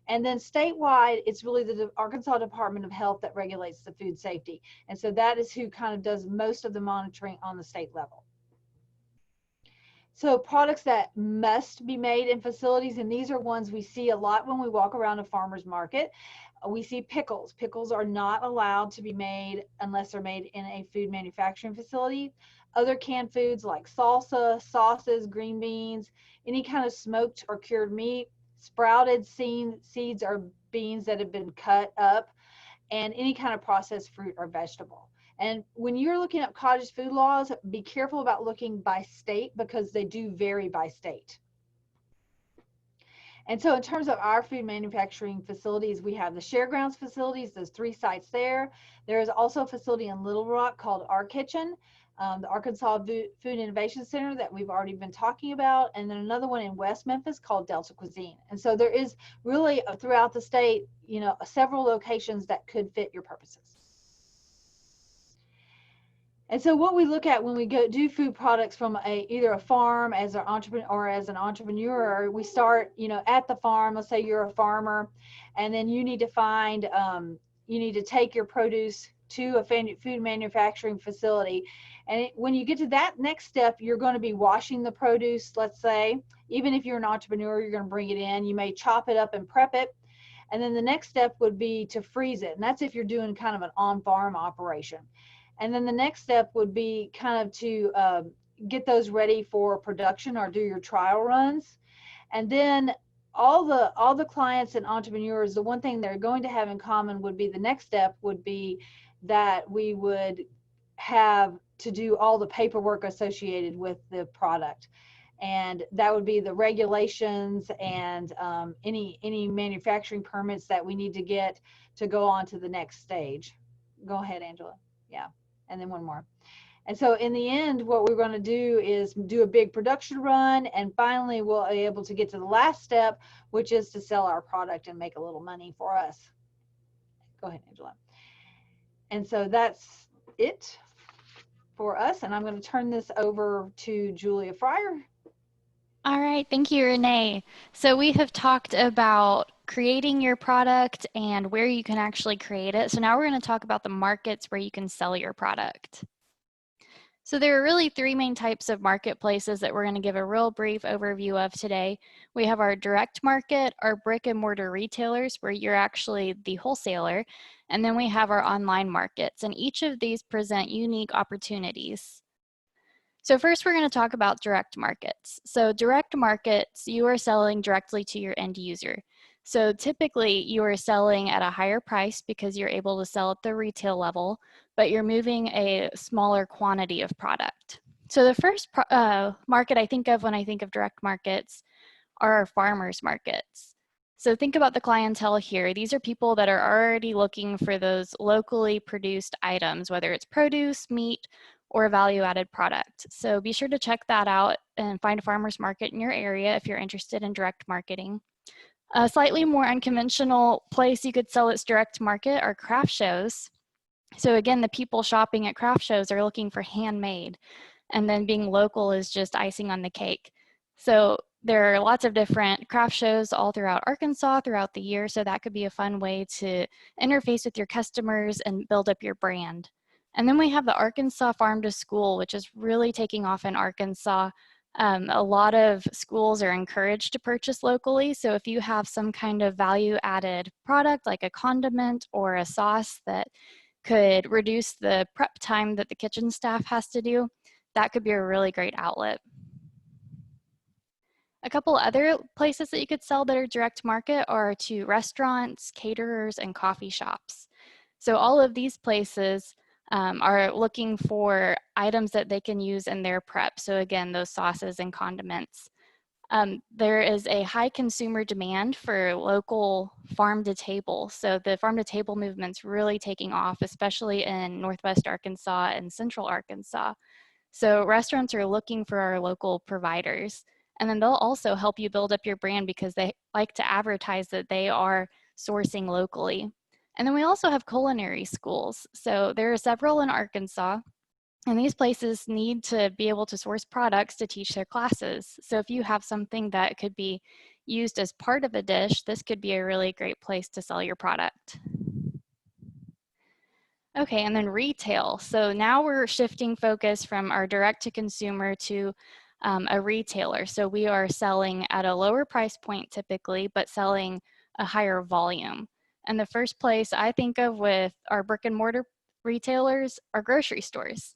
And then statewide, it's really the Arkansas Department of Health that regulates the food safety. And so that is who kind of does most of the monitoring on the state level. So products that must be made in facilities, and these are ones we see a lot when we walk around a farmer's market. We see pickles. Pickles are not allowed to be made unless they're made in a food manufacturing facility. Other canned foods like salsa, sauces, green beans, any kind of smoked or cured meat, sprouted seeds or beans that have been cut up, and any kind of processed fruit or vegetable. And when you're looking up cottage food laws, be careful about looking by state, because they do vary by state. And so in terms of our food manufacturing facilities, we have the share grounds facilities, there's 3 sites there. There is also a facility in Little Rock called Our Kitchen, the Arkansas Food Innovation Center that we've already been talking about, and then another one in West Memphis called Delta Cuisine. And so there is really throughout the state, you know, several locations that could fit your purposes. And so what we look at when we go do food products from either a farm as an entrepreneur or as an entrepreneur, we start, you know, at the farm. Let's say you're a farmer, and then you need to find, you need to take your produce to a food manufacturing facility. And when you get to that next step, you're going to be washing the produce, let's say. Even if you're an entrepreneur, you're going to bring it in. You may chop it up and prep it. And then the next step would be to freeze it. And that's if you're doing kind of an on-farm operation. And then the next step would be kind of to get those ready for production or do your trial runs. And then all the clients and entrepreneurs, the one thing they're going to have in common would be the next step would be that we would have to do all the paperwork associated with the product. And that would be the regulations and any manufacturing permits that we need to get to go on to the next stage. Go ahead, Angela. Yeah. And then one more. And so in the end, what we're going to do is do a big production run, and finally we'll be able to get to the last step, which is to sell our product and make a little money for us. Go ahead, Angela. And so that's it for us, and I'm going to turn this over to Julia Fryer. All right, thank you, Renee. So we have talked about creating your product and where you can actually create it. So now we're going to talk about the markets where you can sell your product. So there are really 3 main types of marketplaces that we're going to give a real brief overview of today. We have our direct market, our brick and mortar retailers where you're actually the wholesaler, and then we have our online markets, and each of these present unique opportunities. So first we're going to talk about direct markets. So direct markets, you are selling directly to your end user. So typically you are selling at a higher price because you're able to sell at the retail level, but you're moving a smaller quantity of product. So the first market I think of when I think of direct markets are our farmers markets. So think about the clientele here. These are people that are already looking for those locally produced items, whether it's produce, meat, or a value-added product. So be sure to check that out and find a farmer's market in your area if you're interested in direct marketing. A slightly more unconventional place you could sell its direct market are craft shows. So again, the people shopping at craft shows are looking for handmade, and then being local is just icing on the cake. So there are lots of different craft shows all throughout Arkansas throughout the year, so that could be a fun way to interface with your customers and build up your brand. And then we have the Arkansas Farm to School, which is really taking off in Arkansas. A lot of schools are encouraged to purchase locally, so if you have some kind of value-added product like a condiment or a sauce that could reduce the prep time that the kitchen staff has to do, that could be a really great outlet. A couple other places that you could sell that are direct market are to restaurants, caterers, and coffee shops. So all of these places are looking for items that they can use in their prep. So again, those sauces and condiments. There is a high consumer demand for local farm to table. So the farm to table movement's really taking off, especially in Northwest Arkansas and Central Arkansas. So restaurants are looking for our local providers. And then they'll also help you build up your brand because they like to advertise that they are sourcing locally. And then we also have culinary schools. So there are several in Arkansas, and these places need to be able to source products to teach their classes. So if you have something that could be used as part of a dish, this could be a really great place to sell your product. Okay, and then retail. So now we're shifting focus from our direct to consumer to a retailer. So we are selling at a lower price point typically, but selling a higher volume. And the first place I think of with our brick and mortar retailers are grocery stores.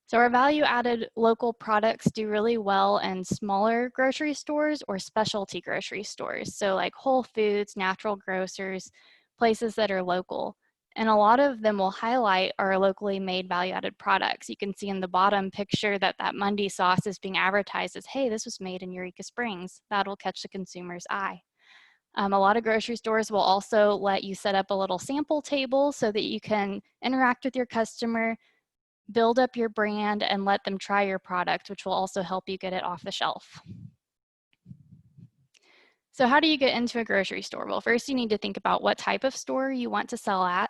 So our value-added local products do really well in smaller grocery stores or specialty grocery stores. So like Whole Foods, Natural Grocers, places that are local. And a lot of them will highlight our locally made value-added products. You can see in the bottom picture that that Mundy sauce is being advertised as, hey, this was made in Eureka Springs. That'll catch the consumer's eye. A lot of grocery stores will also let you set up a little sample table so that you can interact with your customer, build up your brand, and let them try your product, which will also help you get it off the shelf. So how do you get into a grocery store? Well, first you need to think about what type of store you want to sell at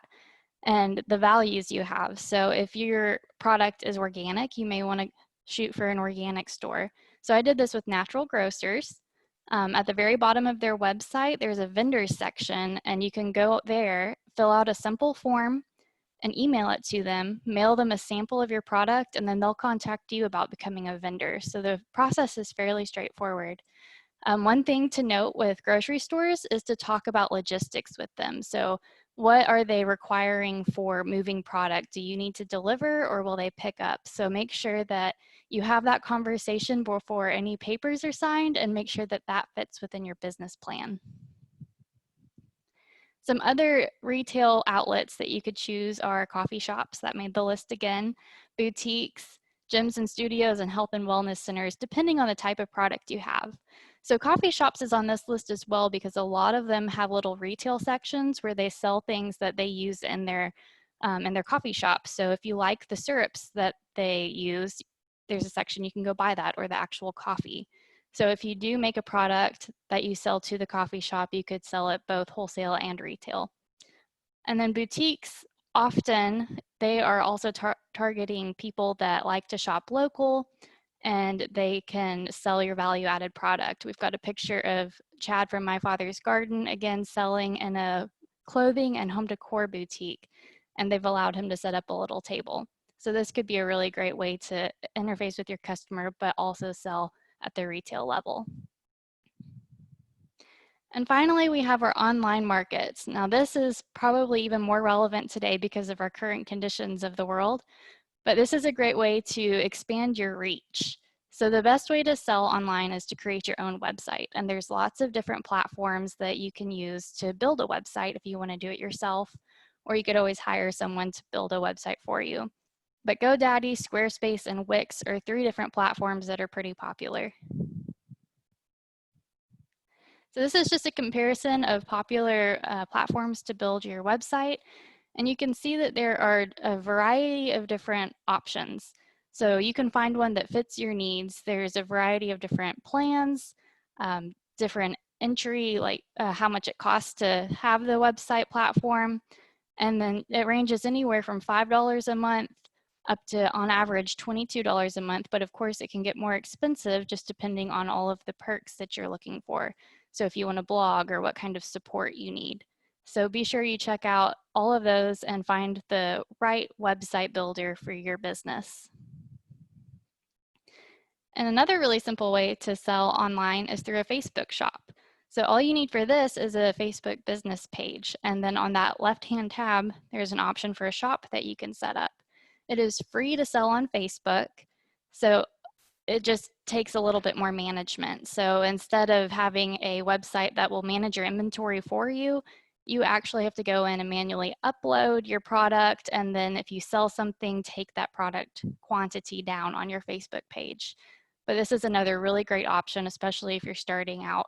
and the values you have. So if your product is organic, you may want to shoot for an organic store. So I did this with Natural Grocers. At the very bottom of their website, there's a vendors section, and you can go there, fill out a simple form, and email it to them, mail them a sample of your product, and then they'll contact you about becoming a vendor. So the process is fairly straightforward. One thing to note with grocery stores is to talk about logistics with them. So what are they requiring for moving product? Do you need to deliver or will they pick up? So make sure that you have that conversation before any papers are signed and make sure that that fits within your business plan. Some other retail outlets that you could choose are coffee shops, that made the list again, boutiques, gyms and studios, and health and wellness centers, depending on the type of product you have. So coffee shops is on this list as well because a lot of them have little retail sections where they sell things that they use in their coffee shop. So if you like the syrups that they use, there's a section you can go buy that, or the actual coffee. So if you do make a product that you sell to the coffee shop, you could sell it both wholesale and retail. And then boutiques, often they are also targeting people that like to shop local, and they can sell your value-added product. We've got a picture of Chad from My Father's Garden, again, selling in a clothing and home decor boutique, and they've allowed him to set up a little table. So this could be a really great way to interface with your customer, but also sell at the retail level. And finally, we have our online markets. Now this is probably even more relevant today because of our current conditions of the world, but this is a great way to expand your reach. So the best way to sell online is to create your own website. And there's lots of different platforms that you can use to build a website if you want to do it yourself, or you could always hire someone to build a website for you. But GoDaddy, Squarespace, and Wix are 3 different platforms that are pretty popular. So this is just a comparison of popular platforms to build your website. And you can see that there are a variety of different options. So you can find one that fits your needs. There's a variety of different plans, different entry, like how much it costs to have the website platform. And then it ranges anywhere from $5 a month up to, on average, $22 a month. But of course, it can get more expensive just depending on all of the perks that you're looking for. So if you want to blog or what kind of support you need. So be sure you check out all of those and find the right website builder for your business. And another really simple way to sell online is through a Facebook shop. So all you need for this is a Facebook business page. And then on that left-hand tab, there's an option for a shop that you can set up. It is free to sell on Facebook. So it just takes a little bit more management. So instead of having a website that will manage your inventory for you, you actually have to go in and manually upload your product. And then if you sell something, take that product quantity down on your Facebook page. But this is another really great option, especially if you're starting out.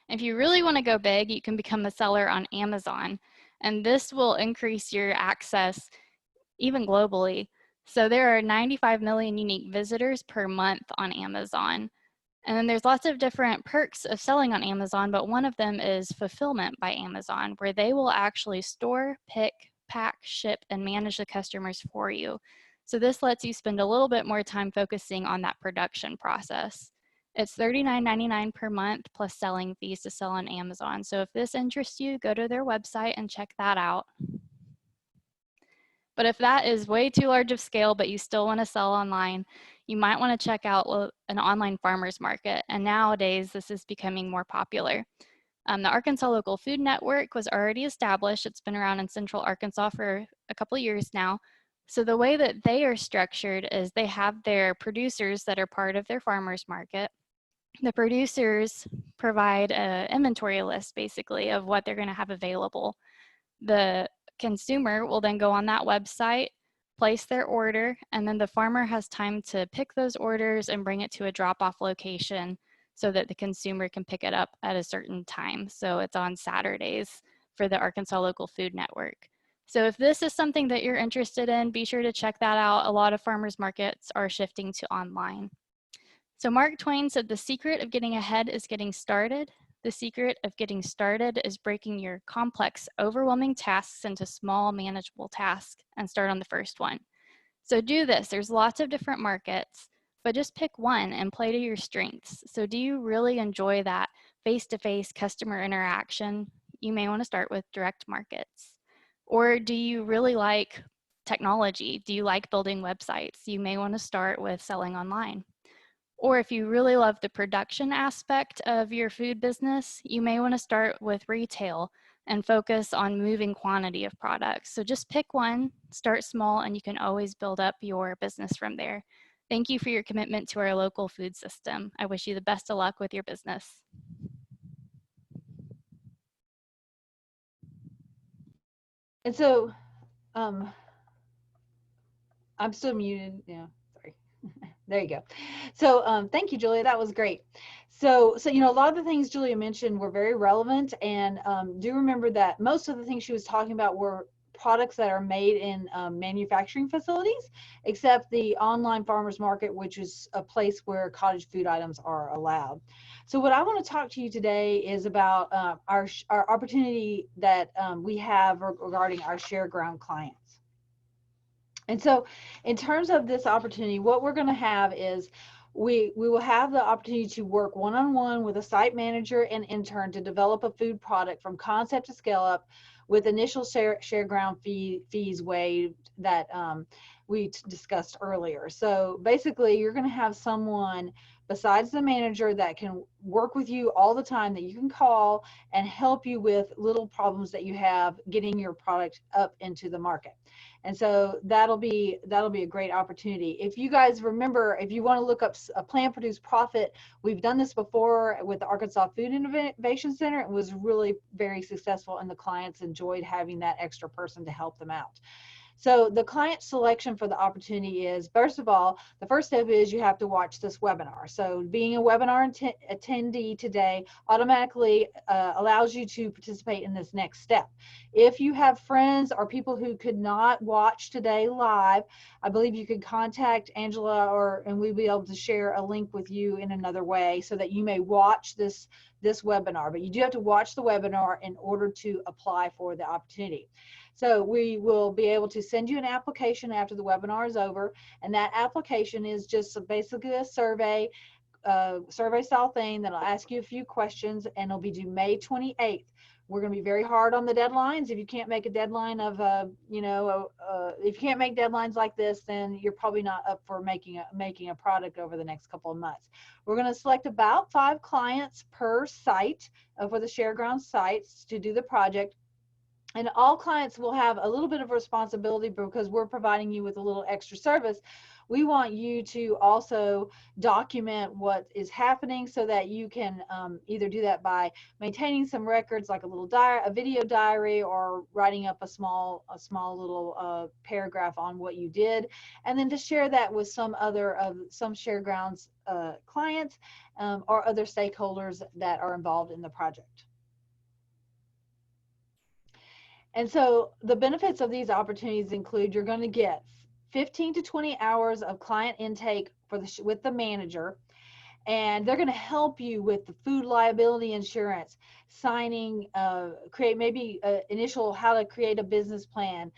If you really want to go big, you can become a seller on Amazon, and this will increase your access even globally. So there are 95 million unique visitors per month on Amazon. And then there's lots of different perks of selling on Amazon, but one of them is fulfillment by Amazon, where they will actually store, pick, pack, ship, and manage the customers for you. So this lets you spend a little bit more time focusing on that production process. It's $39.99 per month plus selling fees to sell on Amazon. So if this interests you, go to their website and check that out. But if that is way too large of scale, but you still want to sell online, you might want to check out an online farmers market. And nowadays, this is becoming more popular. The Arkansas Local Food Network was already established. It's been around in Central Arkansas for a couple of years now. So the way that they are structured is they have their producers that are part of their farmers market. The producers provide an inventory list, basically, of what they're going to have available. The consumer will then go on that website, place their order, and then the farmer has time to pick those orders and bring it to a drop-off location so that the consumer can pick it up at a certain time. So it's on Saturdays for the Arkansas Local Food Network. So if this is something that you're interested in, be sure to check that out. A lot of farmers markets are shifting to online. So Mark Twain said, "The secret of getting ahead is getting started. The secret of getting started is breaking your complex, overwhelming tasks into small, manageable tasks and start on the first one." So do this. There's lots of different markets, but just pick one and play to your strengths. So do you really enjoy that face-to-face customer interaction? You may want to start with direct markets. Or do you really like technology? Do you like building websites? You may want to start with selling online. Or if you really love the production aspect of your food business, you may want to start with retail and focus on moving quantity of products. So just pick one, start small, and you can always build up your business from there. Thank you for your commitment to our local food system. I wish you the best of luck with your business. And so, I'm still muted. Yeah, sorry. There you go. So thank you, Julia. That was great. So you know, a lot of the things Julia mentioned were very relevant, and do remember that most of the things she was talking about were products that are made in manufacturing facilities, except the online farmers market, which is a place where cottage food items are allowed. So what I want to talk to you today is about our opportunity that we have regarding our ShareGround clients. And so in terms of this opportunity, what we're going to have is we will have the opportunity to work one-on-one with a site manager and intern to develop a food product from concept to scale up with initial ShareGround fees waived that we discussed earlier. So basically, you're going to have someone besides the manager that can work with you all the time, that you can call and help you with little problems that you have getting your product up into the market. And so that'll be a great opportunity. If you guys remember, if you want to look up a Plan, Produce, Profit, we've done this before with the Arkansas Food Innovation Center. It was really very successful, and the clients enjoyed having that extra person to help them out. So the client selection for the opportunity is, first of all, the first step is you have to watch this webinar. So being a webinar attendee today automatically allows you to participate in this next step. If you have friends or people who could not watch today live, I believe you can contact Angela and we'll be able to share a link with you in another way so that you may watch this webinar. But you do have to watch the webinar in order to apply for the opportunity. So we will be able to send you an application after the webinar is over, and that application is just basically a survey style thing that'll ask you a few questions, and it'll be due May 28th. We're going to be very hard on the deadlines. If you can't make a deadline of, if you can't make deadlines like this, then you're probably not up for making a product over the next couple of months. We're going to select about 5 clients per site for the ShareGround sites to do the project. And all clients will have a little bit of responsibility because we're providing you with a little extra service. We want you to also document what is happening so that you can either do that by maintaining some records like a little diary, a video diary, or writing up a small little paragraph on what you did, and then to share that with some other of some ShareGrounds clients or other stakeholders that are involved in the project. And so the benefits of these opportunities include you're going to get 15 to 20 hours of client intake with the manager, and they're going to help you with the food liability insurance, signing, create maybe initial how to create a business plan,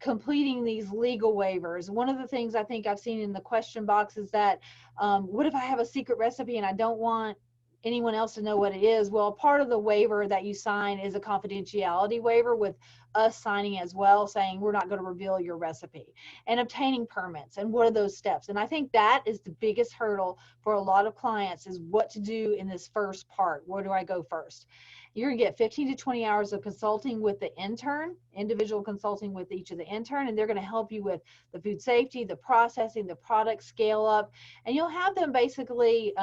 completing these legal waivers. One of the things I think I've seen in the question box is that what if I have a secret recipe and I don't want anyone else to know what it is? Well, part of the waiver that you sign is a confidentiality waiver with us signing as well, saying we're not going to reveal your recipe, and obtaining permits. And what are those steps? And I think that is the biggest hurdle for a lot of clients, is what to do in this first part. Where do I go first? You're going to get 15 to 20 hours of consulting with the intern, individual consulting with each of the intern, and they're going to help you with the food safety, the processing, the product scale up, and you'll have them basically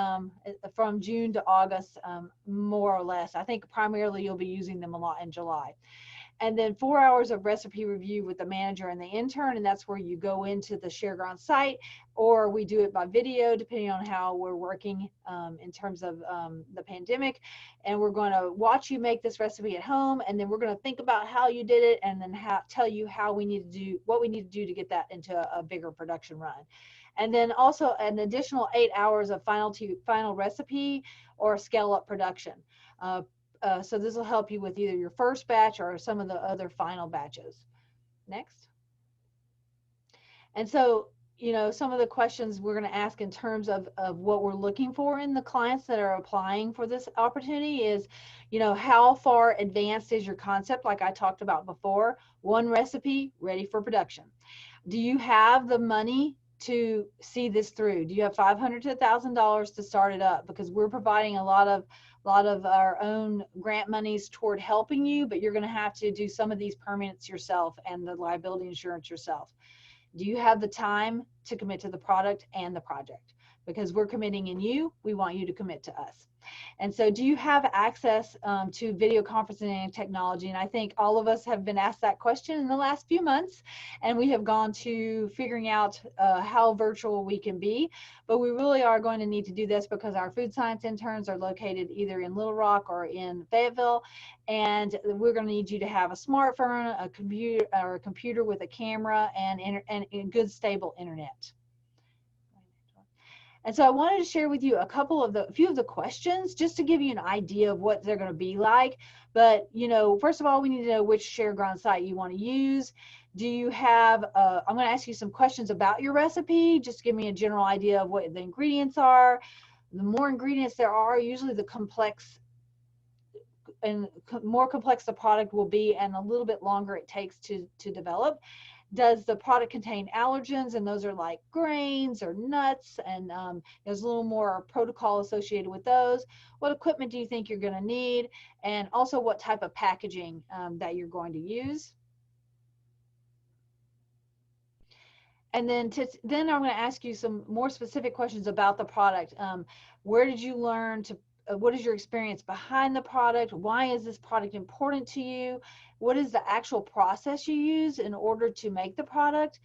from June to August, more or less. I think primarily you'll be using them a lot in July. And then 4 hours of recipe review with the manager and the intern, and that's where you go into the ShareGround site, or we do it by video depending on how we're working in terms of the pandemic. And we're going to watch you make this recipe at home, and then we're going to think about how you did it, and then tell you how we need to do what we need to do to get that into a bigger production run. And then also an additional 8 hours of final recipe or scale up production. So this will help you with either your first batch or some of the other final batches. Next. And so, some of the questions we're going to ask in terms of what we're looking for in the clients that are applying for this opportunity is, how far advanced is your concept? Like I talked about before, 1 recipe ready for production. Do you have the money to see this through? Do you have $500 to $1,000 to start it up? Because we're providing a lot of our own grant monies toward helping you, but you're going to have to do some of these permits yourself and the liability insurance yourself. Do you have the time to commit to the product and the project? Because we're committing in you, we want you to commit to us. And so do you have access to video conferencing and technology? And I think all of us have been asked that question in the last few months, and we have gone to figuring out how virtual we can be. But we really are going to need to do this because our food science interns are located either in Little Rock or in Fayetteville, and we're going to need you to have a smartphone, a computer with a camera, and good stable internet. And so I wanted to share with you a few of the questions just to give you an idea of what they're going to be like. But, first of all, we need to know which ShareGround site you want to use. Do you have, I'm going to ask you some questions about your recipe, just to give me a general idea of what the ingredients are. The more ingredients there are, usually the more complex the product will be, and a little bit longer it takes to develop. Does the product contain allergens? And those are like grains or nuts, and there's a little more protocol associated with those. What equipment do you think you're going to need? And also what type of packaging that you're going to use. And then I'm going to ask you some more specific questions about the product. Where did you learn to what is your experience behind the product? Why is this product important to you? What is the actual process you use in order to make the product?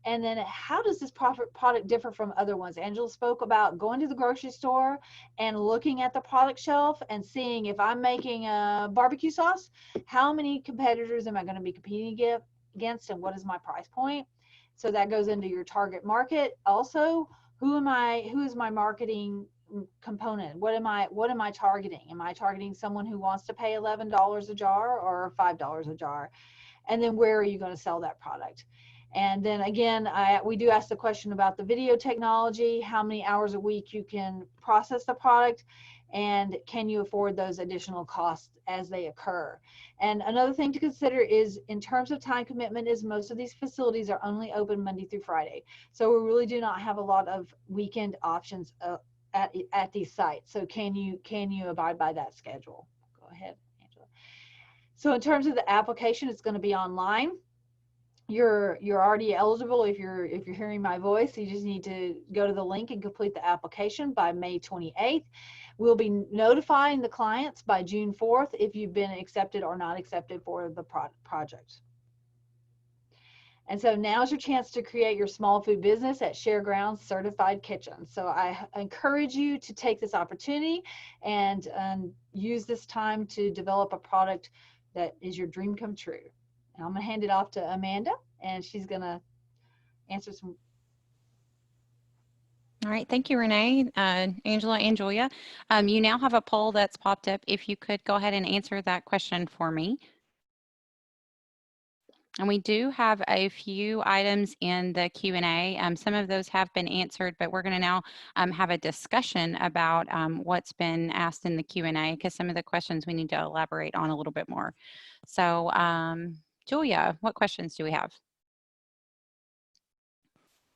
And then how does this product differ from other ones? Angela spoke about going to the grocery store and looking at the product shelf and seeing, if I'm making a barbecue sauce, how many competitors am I going to be competing against, and what is my price point? So that goes into your target market. Also, who is my marketing component? What am I targeting? Am I targeting someone who wants to pay $11 a jar or $5 a jar? and then where are you going to sell that product? And then again, we do ask the question about the video technology, how many hours a week you can process the product, and can you afford those additional costs as they occur. And another thing to consider is, in terms of time commitment, is most of these facilities are only open Monday through Friday. So we really do not have a lot of weekend options at these sites. So can you abide by that schedule? Go ahead, Angela. So in terms of the application, it's going to be online. You're already eligible if you're hearing my voice. You just need to go to the link and complete the application by May 28th. We'll be notifying the clients by June 4th if you've been accepted or not accepted for the project. And so now's your chance to create your small food business at ShareGrounds Certified Kitchen. So I encourage you to take this opportunity and use this time to develop a product that is your dream come true. And I'm going to hand it off to Amanda, and she's going to answer some. All right, thank you, Renee, Angela, and Julia. You now have a poll that's popped up. If you could go ahead and answer that question for me. And we do have a few items in the Q&A. Some of those have been answered, but we're going to now have a discussion about what's been asked in the Q&A, because some of the questions we need to elaborate on a little bit more. So Julia, what questions do we have?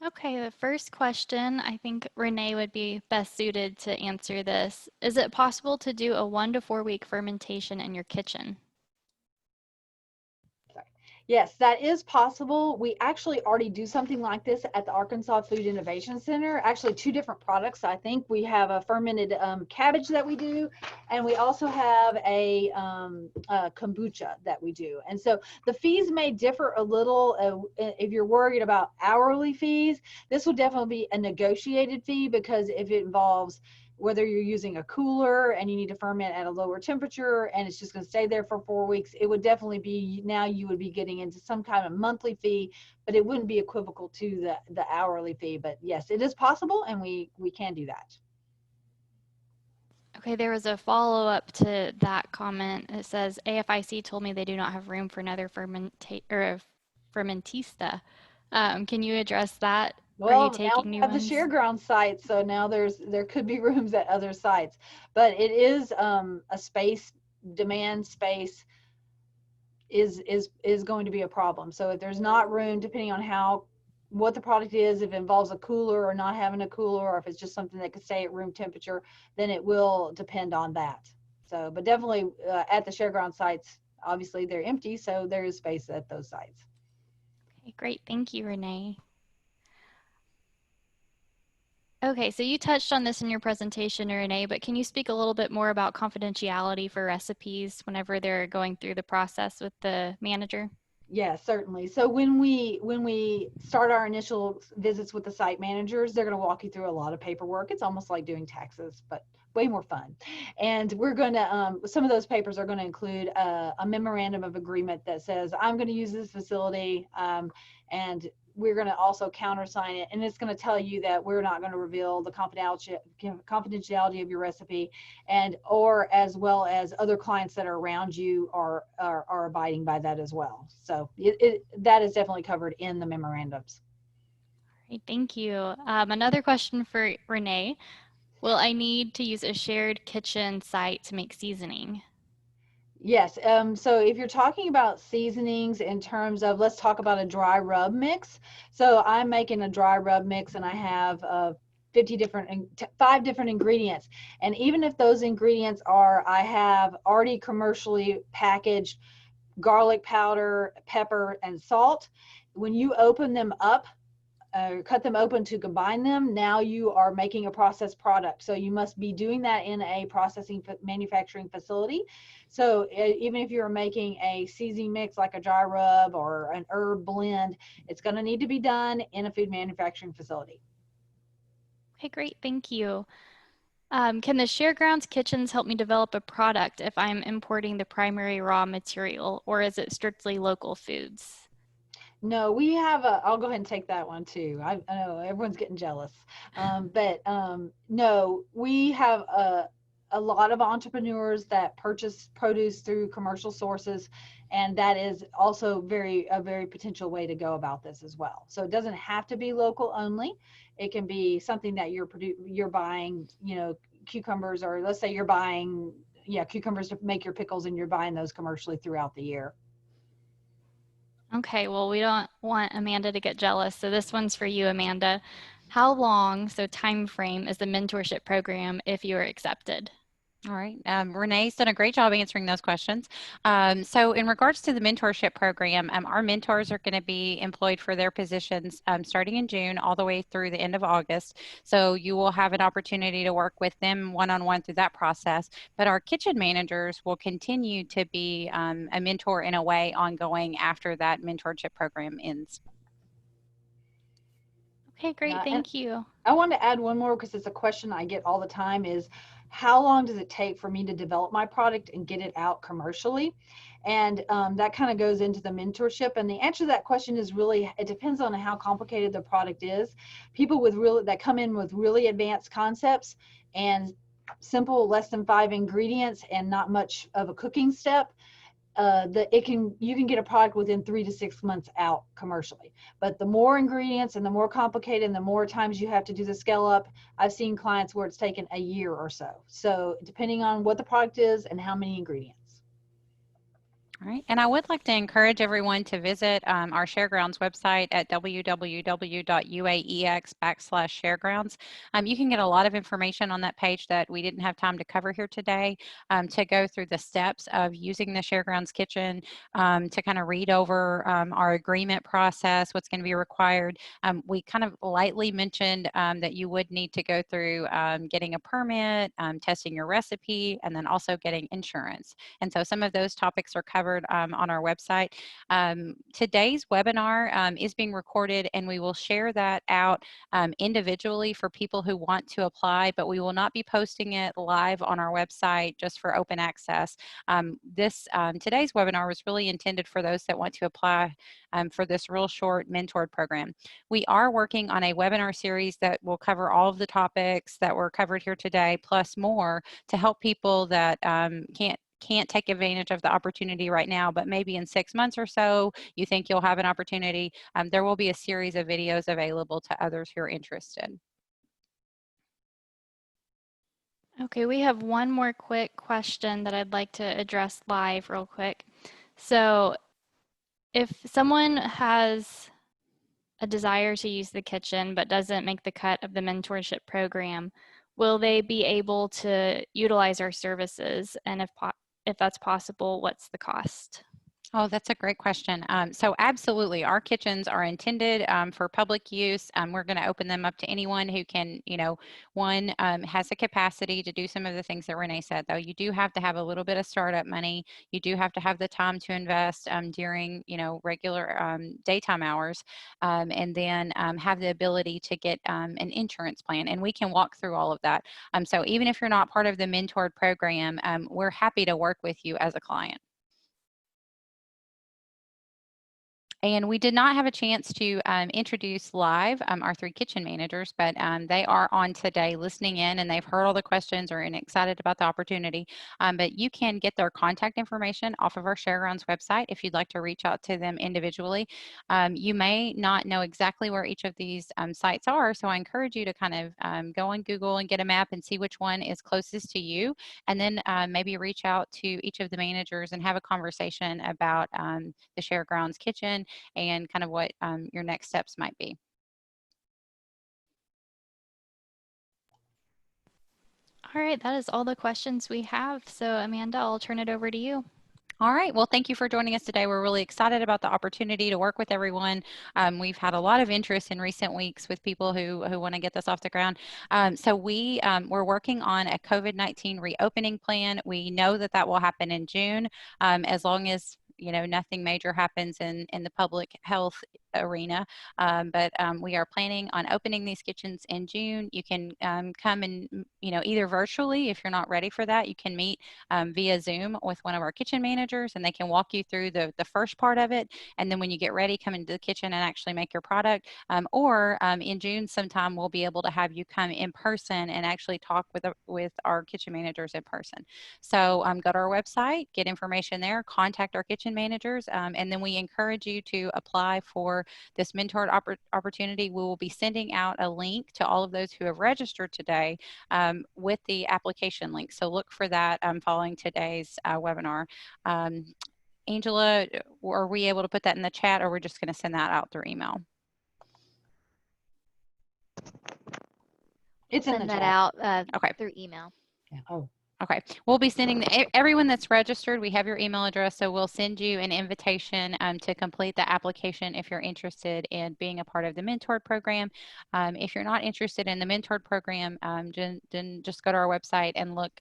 Okay, the first question, I think Renee would be best suited to answer this. Is it possible to do a 1 to 4 week fermentation in your kitchen? Yes, that is possible. We actually already do something like this at the Arkansas Food Innovation Center. Actually, 2 different products. I think we have a fermented cabbage that we do, and we also have a kombucha that we do. And so the fees may differ a little. If you're worried about hourly fees, this will definitely be a negotiated fee, because if it involves whether you're using a cooler and you need to ferment at a lower temperature and it's just going to stay there for 4 weeks, it would definitely be, now you would be getting into some kind of monthly fee, but it wouldn't be equivocal to the hourly fee. But yes, it is possible, and we can do that. Okay, there was a follow-up to that comment. It says, AFIC told me they do not have room for another fermentista. Can you address that? Well, Are you taking new now we have ones? the ShareGround site, so now there could be rooms at other sites, but it is a space demand. Space is going to be a problem. So if there's not room, depending on what the product is, if it involves a cooler or not having a cooler, or if it's just something that could stay at room temperature, then it will depend on that. So, but definitely at the ShareGround sites, obviously they're empty, so there is space at those sites. Okay, great. Thank you, Renee. Okay, so you touched on this in your presentation, Renee, but can you speak a little bit more about confidentiality for recipes whenever they're going through the process with the manager? Yeah, certainly. So when we start our initial visits with the site managers, they're going to walk you through a lot of paperwork. It's almost like doing taxes, but way more fun. And we're going to, some of those papers are going to include a memorandum of agreement that says, I'm going to use this facility, and we're going to also countersign it, and it's going to tell you that we're not going to reveal the confidentiality of your recipe, and or as well as other clients that are around you are abiding by that as well. So that is definitely covered in the memorandums. All right, thank you. Another question for Renee. Will I need to use a shared kitchen site to make seasoning? Yes. So if you're talking about seasonings in terms of, let's talk about a dry rub mix. So I'm making a dry rub mix, and I have 5 different ingredients. And even if those ingredients I have already commercially packaged garlic powder, pepper, and salt, when you open them up, cut them open to combine them, now you are making a processed product. So you must be doing that in a manufacturing facility. So even if you're making a seasoning mix like a dry rub or an herb blend, it's going to need to be done in a food manufacturing facility. Okay, great. Thank you. Can the ShareGrounds kitchens help me develop a product if I'm importing the primary raw material, or is it strictly local foods? No, we have I'll go ahead and take that one too. I know everyone's getting jealous. No, we have a lot of entrepreneurs that purchase produce through commercial sources, and that is also a very potential way to go about this as well. So it doesn't have to be local only. It can be something that you're buying, you know, cucumbers, or let's say you're buying, yeah, cucumbers to make your pickles, and you're buying those commercially throughout the year. Okay, well, we don't want Amanda to get jealous, so this one's for you, Amanda. How long, so time frame, is the mentorship program if you are accepted? All right. Renee's done a great job answering those questions. So in regards to the mentorship program, our mentors are going to be employed for their positions starting in June all the way through the end of August. So you will have an opportunity to work with them one-on-one through that process. But our kitchen managers will continue to be a mentor in a way ongoing after that mentorship program ends. Okay, great. Yeah, and Thank you. I want to add one more because it's a question I get all the time is, how long does it take for me to develop my product and get it out commercially? And that kind of goes into the mentorship. And the answer to that question is really, it depends on how complicated the product is. People that come in with really advanced concepts and simple, less than 5 ingredients and not much of a cooking step, you can get a product within 3 to 6 months out commercially. But the more ingredients and the more complicated and the more times you have to do the scale up, I've seen clients where it's taken a year or so. So depending on what the product is and how many ingredients. All right, and I would like to encourage everyone to visit our Sharegrounds website at www.uaex/sharegrounds. You can get a lot of information on that page that we didn't have time to cover here today, to go through the steps of using the Sharegrounds kitchen, to kind of read over our agreement process, what's going to be required. We kind of lightly mentioned that you would need to go through getting a permit, testing your recipe, and then also getting insurance. And so some of those topics are covered on our website. Today's webinar is being recorded, and we will share that out individually for people who want to apply, but we will not be posting it live on our website just for open access. Today's webinar was really intended for those that want to apply for this real short mentored program. We are working on a webinar series that will cover all of the topics that were covered here today, plus more, to help people that can't take advantage of the opportunity right now, but maybe in 6 months or so, you think you'll have an opportunity. There will be a series of videos available to others who are interested. Okay, we have one more quick question that I'd like to address live real quick. So if someone has a desire to use the kitchen but doesn't make the cut of the mentorship program, will they be able to utilize our services? And if that's possible, what's the cost? Oh, that's a great question. So absolutely, our kitchens are intended for public use. We're going to open them up to anyone who can, one, has the capacity to do some of the things that Renee said, though. You do have to have a little bit of startup money. You do have to have the time to invest during, regular daytime hours, and then have the ability to get an insurance plan. And we can walk through all of that. So even if you're not part of the mentored program, we're happy to work with you as a client. And we did not have a chance to introduce live our 3 kitchen managers, but they are on today listening in, and they've heard all the questions, are excited about the opportunity. But you can get their contact information off of our Sharegrounds website if you'd like to reach out to them individually. You may not know exactly where each of these sites are, so I encourage you to kind of go on Google and get a map and see which one is closest to you, and then maybe reach out to each of the managers and have a conversation about the Sharegrounds kitchen and kind of what your next steps might be. All right, that is all the questions we have. So Amanda, I'll turn it over to you. All right. Well, thank you for joining us today. We're really excited about the opportunity to work with everyone. We've had a lot of interest in recent weeks with people who want to get this off the ground. So we're working on a COVID-19 reopening plan. We know that will happen in June, as long as nothing major happens in the public health arena. But we are planning on opening these kitchens in June. You can come and, either virtually, if you're not ready for that, you can meet via Zoom with one of our kitchen managers, and they can walk you through the first part of it. And then when you get ready, come into the kitchen and actually make your product. Or in June sometime, we'll be able to have you come in person and actually talk with our kitchen managers in person. So go to our website, get information there, contact our kitchen managers, and then we encourage you to apply for this mentored opportunity. We will be sending out a link to all of those who have registered today with the application link. So look for that following today's webinar. Angela, are we able to put that in the chat, or we're just going to send that out through email? It's in the Send that chat. out Okay. through email. Yeah. Oh. Okay, we'll be sending everyone that's registered. We have your email address, so we'll send you an invitation to complete the application if you're interested in being a part of the Mentored program. If you're not interested in the Mentored program, then just go to our website and look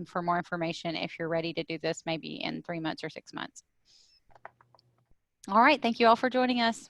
for more information if you're ready to do this maybe in 3 months or 6 months. All right, thank you all for joining us.